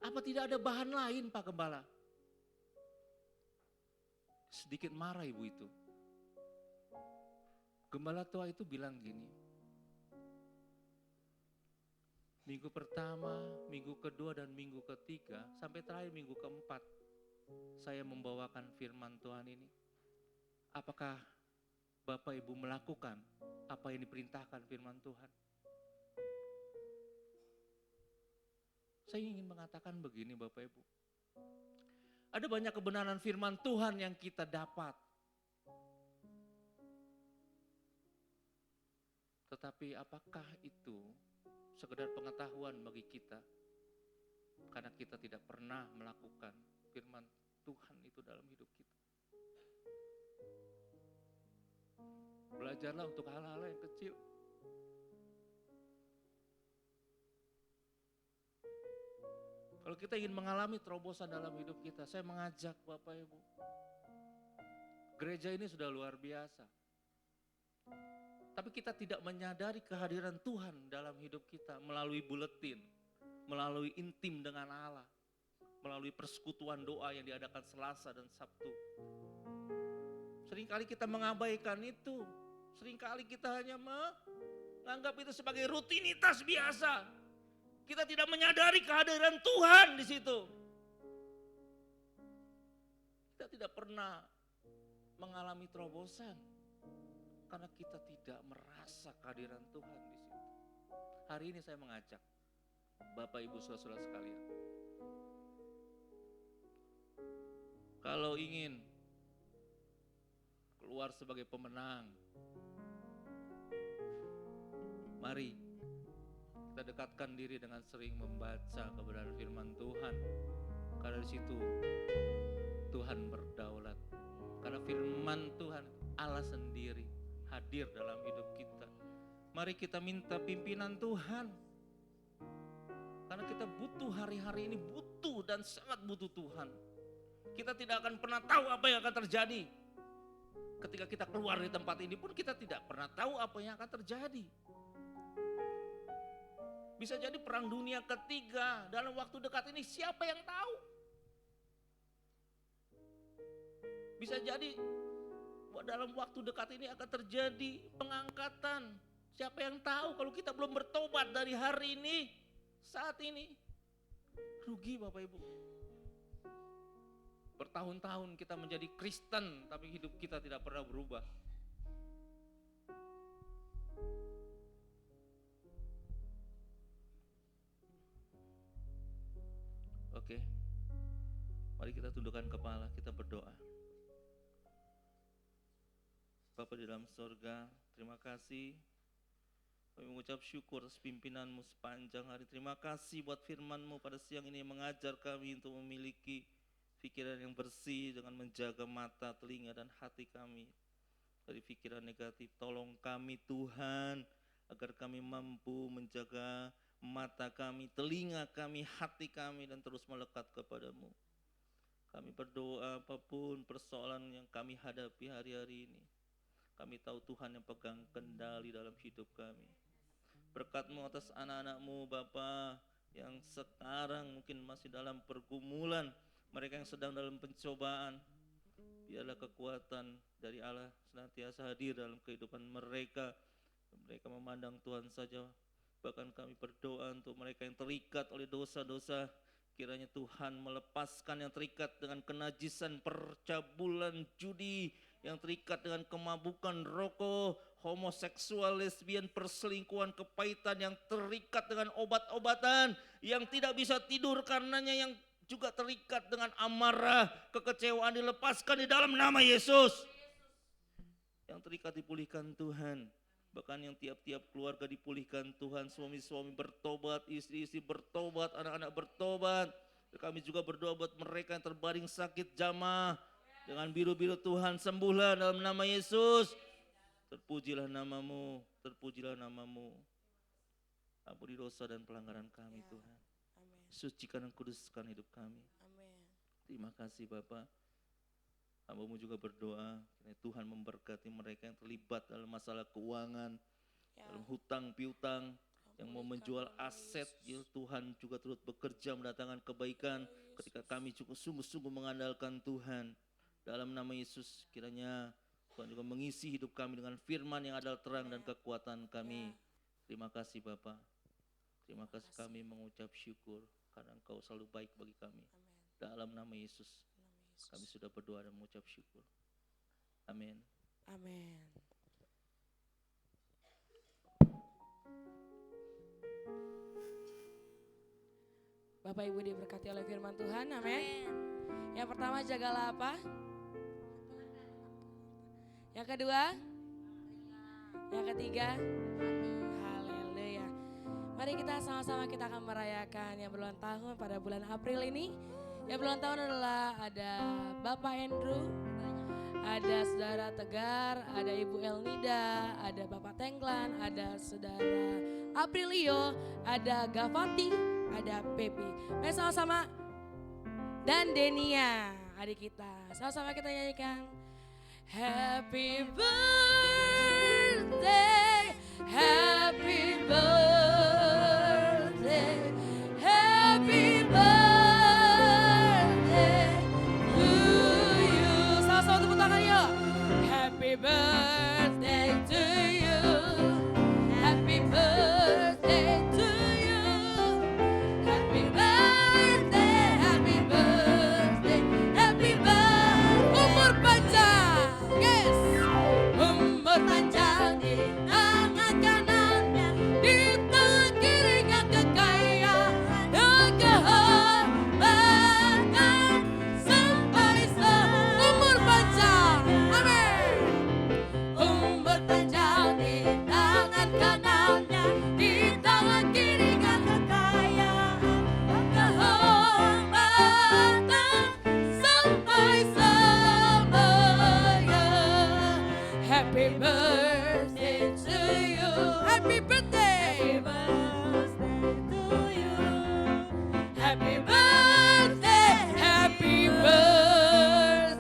Apa tidak ada bahan lain Pak Gembala? Sedikit marah ibu itu. Gembala tua itu bilang gini, minggu pertama, minggu kedua dan minggu ketiga sampai terakhir minggu keempat saya membawakan firman Tuhan ini. Apakah Bapak Ibu melakukan apa yang diperintahkan firman Tuhan? Saya ingin mengatakan begini Bapak Ibu. Ada banyak kebenaran firman Tuhan yang kita dapat. Tetapi apakah itu sekedar pengetahuan bagi kita? Karena kita tidak pernah melakukan firman Tuhan itu dalam hidup kita. Belajarlah untuk hal-hal yang kecil. Kalau kita ingin mengalami terobosan dalam hidup kita, saya mengajak Bapak Ibu. Gereja ini sudah luar biasa. Tapi kita tidak menyadari kehadiran Tuhan dalam hidup kita melalui buletin, melalui intim dengan Allah, melalui persekutuan doa yang diadakan Selasa dan Sabtu. Seringkali kita mengabaikan itu. Seringkali kita hanya menganggap itu sebagai rutinitas biasa. Kita tidak menyadari kehadiran Tuhan di situ. Kita tidak pernah mengalami terobosan karena kita tidak merasa kehadiran Tuhan di situ. Hari ini saya mengajak Bapak Ibu Saudara sekalian, kalau ingin keluar sebagai pemenang, mari kita dekatkan diri dengan sering membaca kebenaran firman Tuhan. Karena di situ Tuhan berdaulat. Karena firman Tuhan Allah sendiri hadir dalam hidup kita. Mari kita minta pimpinan Tuhan. Karena kita butuh hari-hari ini, butuh dan sangat butuh Tuhan. Kita tidak akan pernah tahu apa yang akan terjadi. Ketika kita keluar dari tempat ini pun kita tidak pernah tahu apa yang akan terjadi. Bisa jadi perang dunia ketiga dalam waktu dekat ini, siapa yang tahu? Bisa jadi dalam waktu dekat ini akan terjadi pengangkatan. Siapa yang tahu kalau kita belum bertobat dari hari ini, saat ini. Rugi Bapak Ibu. Bertahun-tahun kita menjadi Kristen, tapi hidup kita tidak pernah berubah. Oke, mari kita tundukkan kepala, kita berdoa. Bapa di dalam sorga, terima kasih. Kami mengucap syukur atas pimpinan-Mu sepanjang hari. Terima kasih buat firman-Mu pada siang ini yang mengajar kami untuk memiliki pikiran yang bersih dengan menjaga mata, telinga, dan hati kami dari pikiran negatif. Tolong kami Tuhan, agar kami mampu menjaga mata kami, telinga kami, hati kami, dan terus melekat kepadamu. Kami berdoa apapun persoalan yang kami hadapi hari-hari ini, kami tahu Tuhan yang pegang kendali dalam hidup kami. Berkat-Mu atas anak-anak-Mu Bapa yang sekarang mungkin masih dalam pergumulan, mereka yang sedang dalam pencobaan, biarlah kekuatan dari Allah senantiasa hadir dalam kehidupan mereka. Mereka memandang Tuhan saja. Bahkan kami berdoa untuk mereka yang terikat oleh dosa-dosa, kiranya Tuhan melepaskan yang terikat dengan kenajisan percabulan, judi, yang terikat dengan kemabukan, rokok, homoseksual, lesbian, perselingkuhan, kepahitan, yang terikat dengan obat-obatan, yang tidak bisa tidur karenanya, yang juga terikat dengan amarah, kekecewaan, dilepaskan di dalam nama Yesus. Yang terikat dipulihkan Tuhan. Bahkan yang tiap-tiap keluarga dipulihkan Tuhan, suami-suami bertobat, istri-istri bertobat, anak-anak bertobat. Kami juga berdoa buat mereka yang terbaring sakit jamah, dengan biru-biru Tuhan sembuhlah dalam nama Yesus. Terpujilah nama-Mu, terpujilah nama-Mu. Ampuni dosa dan pelanggaran kami Tuhan. Sucikan dan kuduskan hidup kami. Terima kasih Bapa. Hamba-Mu juga berdoa, Tuhan memberkati mereka yang terlibat dalam masalah keuangan, dalam hutang piutang, yang mau menjual aset. Ya Tuhan juga turut bekerja mendatangkan kebaikan ketika kami cukup sungguh-sungguh mengandalkan Tuhan. Dalam nama Yesus, kiranya Tuhan juga mengisi hidup kami dengan firman yang adalah terang dan kekuatan kami. Terima kasih Bapa. Terima kasih kami mengucap syukur karena Engkau selalu baik bagi kami. Dalam nama Yesus kami sudah berdoa dan mengucap syukur. Amin. Amin. Bapak Ibu diberkati oleh firman Tuhan, amin. Yang pertama, jagalah apa? Yang kedua? Yang ketiga? Haleluya. Mari kita sama-sama kita akan merayakan yang berulang tahun pada bulan April ini. Yang berulang tahun adalah ada Bapak Andrew, ada Saudara Tegar, ada Ibu Elnida, ada Bapak Tenglan, ada Saudara Aprilio, ada Gavati, ada Pepi. Mari sama-sama. Dan Denia, adik kita. Sama-sama kita nyanyikan. Happy birthday, happy birthday, happy birthday to you. Sama-sama tepuk tangan yuk. Happy birthday to you, happy birthday to you, happy birthday, happy birthday, happy birthday. Umur panjang, yes. Umur panjang di tangan kanannya, di tangan kirinya kekayaan dan kehormatan sampai seumur panjang. Amin. Umur panjang di tangan kanannya, di tangan kirinya kekayaan dan kehormatan sampai selamanya. Happy birthday to you. Happy birthday. Happy birthday. Happy birthday.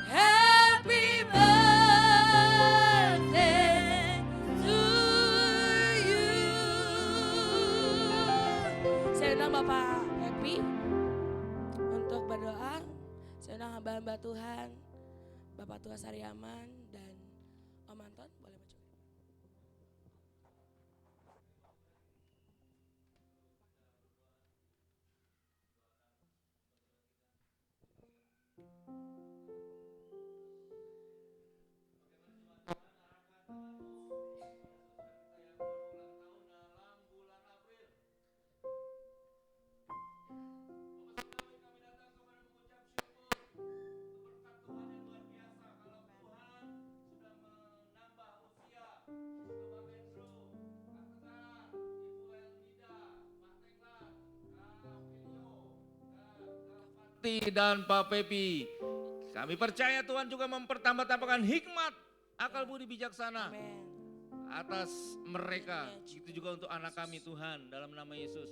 Happy birthday to you. Saya undang Bapak Happy untuk berdoa. Saya undang hamba-hamba Tuhan Bapak Tua Sariaman dan Om Anton boleh maju. Dan Pak Pepi, kami percaya Tuhan juga mempertambah-tambahkan hikmat, akal budi bijaksana Amin. atas mereka. Itu juga untuk anak kami Tuhan, dalam nama Yesus.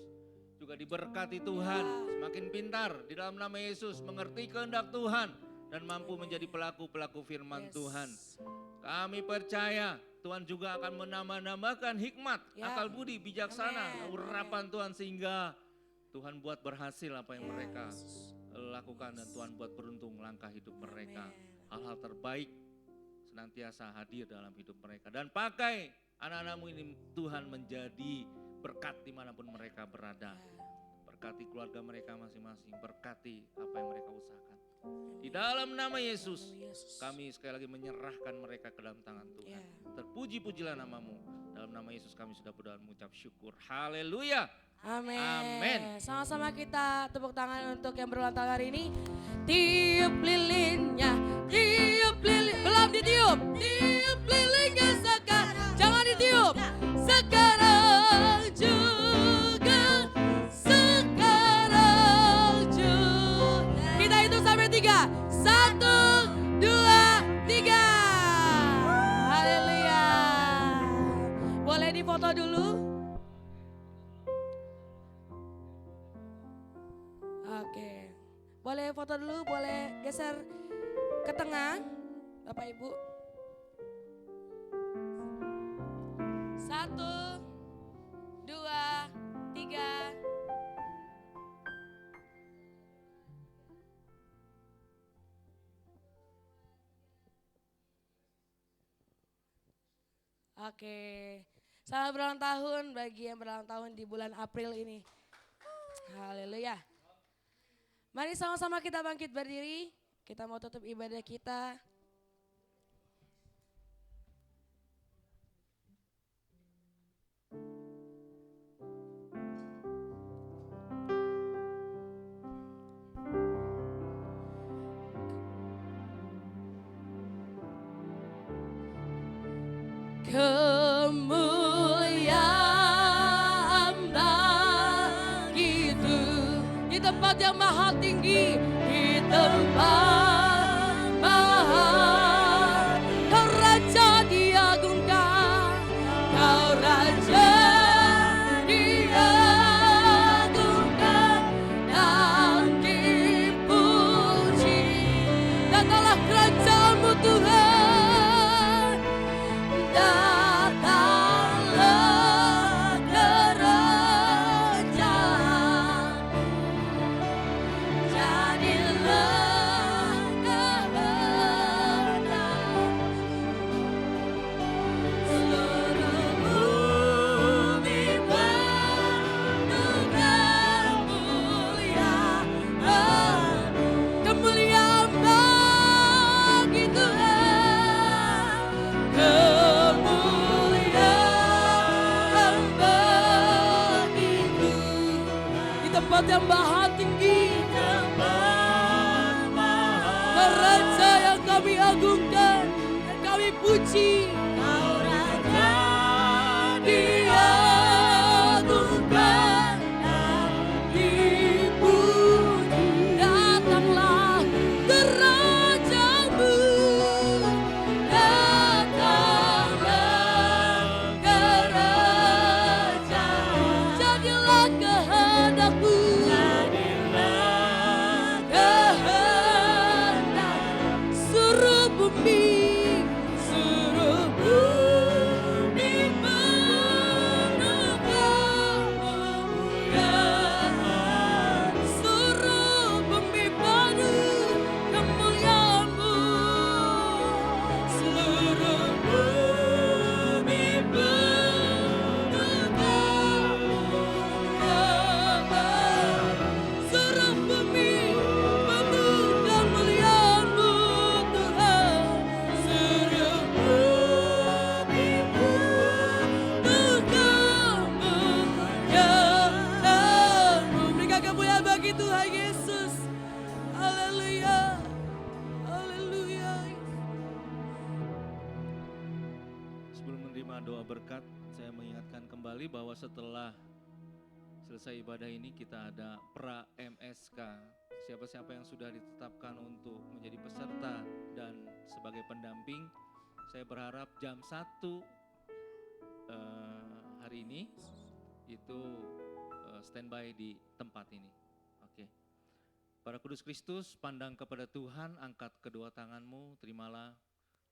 Juga diberkati Tuhan, semakin pintar di dalam nama Yesus, mengerti kehendak Tuhan dan mampu menjadi pelaku-pelaku firman Tuhan. Kami percaya Tuhan juga akan menambah-nambahkan hikmat, akal budi bijaksana, urapan Tuhan sehingga Tuhan buat berhasil apa yang mereka lakukan dan Tuhan buat beruntung langkah hidup mereka. Hal-hal terbaik senantiasa hadir dalam hidup mereka. Dan pakai anak-anakmu ini Tuhan menjadi berkat dimanapun mereka berada. Berkati keluarga mereka masing-masing, berkati apa yang mereka usahakan. Di dalam nama Yesus, kami sekali lagi menyerahkan mereka ke dalam tangan Tuhan. Terpuji-pujilah namamu. Dalam nama Yesus kami sudah berdoa mengucap syukur. Haleluya. Amin. Amin. Sama-sama kita tepuk tangan untuk yang berulang tahun hari ini. Tiup lilinnya, tiup lilin, belum ditiup. Tiup lilinnya sekarang, jangan ditiup. Sekarang juga, sekarang juga. Kita hitung sampai 3. 1, 2, 3. Haleluya. Boleh difoto dulu? Oke, boleh foto dulu, boleh geser ke tengah, Bapak Ibu. 1, 2, 3. Oke, selamat berulang tahun bagi yang berulang tahun di bulan April ini. Haleluya. Mari sama-sama kita bangkit berdiri, kita mau tutup ibadah kita. Kemuliaan bagitu di tempat yang maha tinggi, di tempat maha. Kau Raja diagungkan, Kau Raja diagungkan dan dipuji. Datanglah kerajaan-Mu Tuhan. Yang maha tinggi, Raja yang kami agungkan dan kami puji. Kau Raja diagungkan dan dipuji. Datanglah kerajaan-Mu, datanglah kerajaan, jadilah kehendak-Mu. Suruh bumi menerima doa berkat, saya mengingatkan kembali bahwa setelah selesai ibadah ini kita ada pra MSK. Siapa-siapa yang sudah ditetapkan untuk menjadi peserta dan sebagai pendamping, saya berharap jam 1 hari ini itu standby di tempat ini. Oke. Para kudus Kristus, pandang kepada Tuhan, angkat kedua tanganmu, terimalah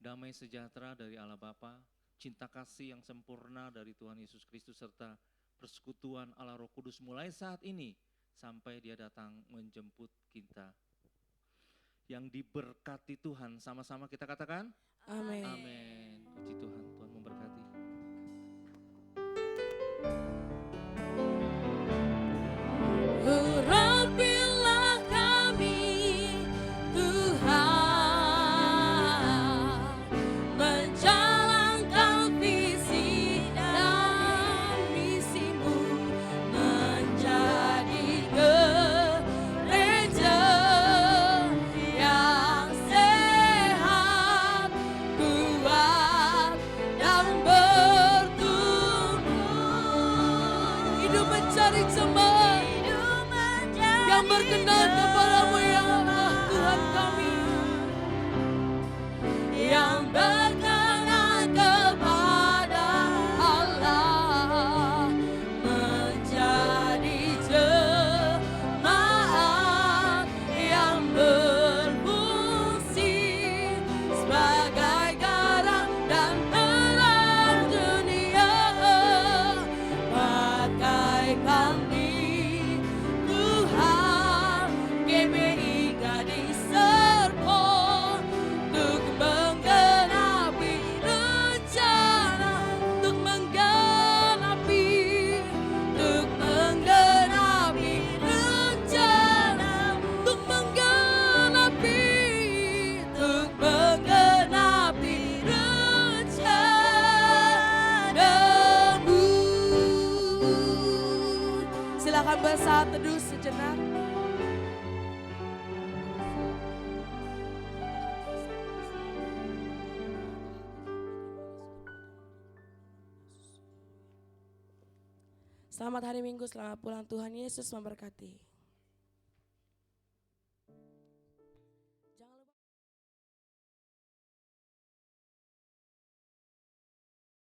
damai sejahtera dari Allah Bapa, cinta kasih yang sempurna dari Tuhan Yesus Kristus, serta persekutuan Allah Roh Kudus mulai saat ini sampai Dia datang menjemput kita. Yang diberkati Tuhan, sama-sama kita katakan Amin. amin. Puji Tuhan, Tuhan memberkati. Urapilah kami, Tuhan, menjalankan visi dan misimu, menjadi gereja yang sehat, kuat, dan bertumbuh. Hidup mencari jemaat yang berkenan kepadamu ya Allah, Tuhan kami, yang berkenan kepada Allah, menjadi jemaat yang berfungsi sebagai garam dan terang dunia. Pakai kami Tuhan, GPI Gading Serpong, untuk menggenapi rencana, untuk menggenapi rencana, untuk menggenapi rencanamu. Silakan bersaat teduh sejenak. Selamat hari Minggu, selamat pulang, Tuhan Yesus memberkati.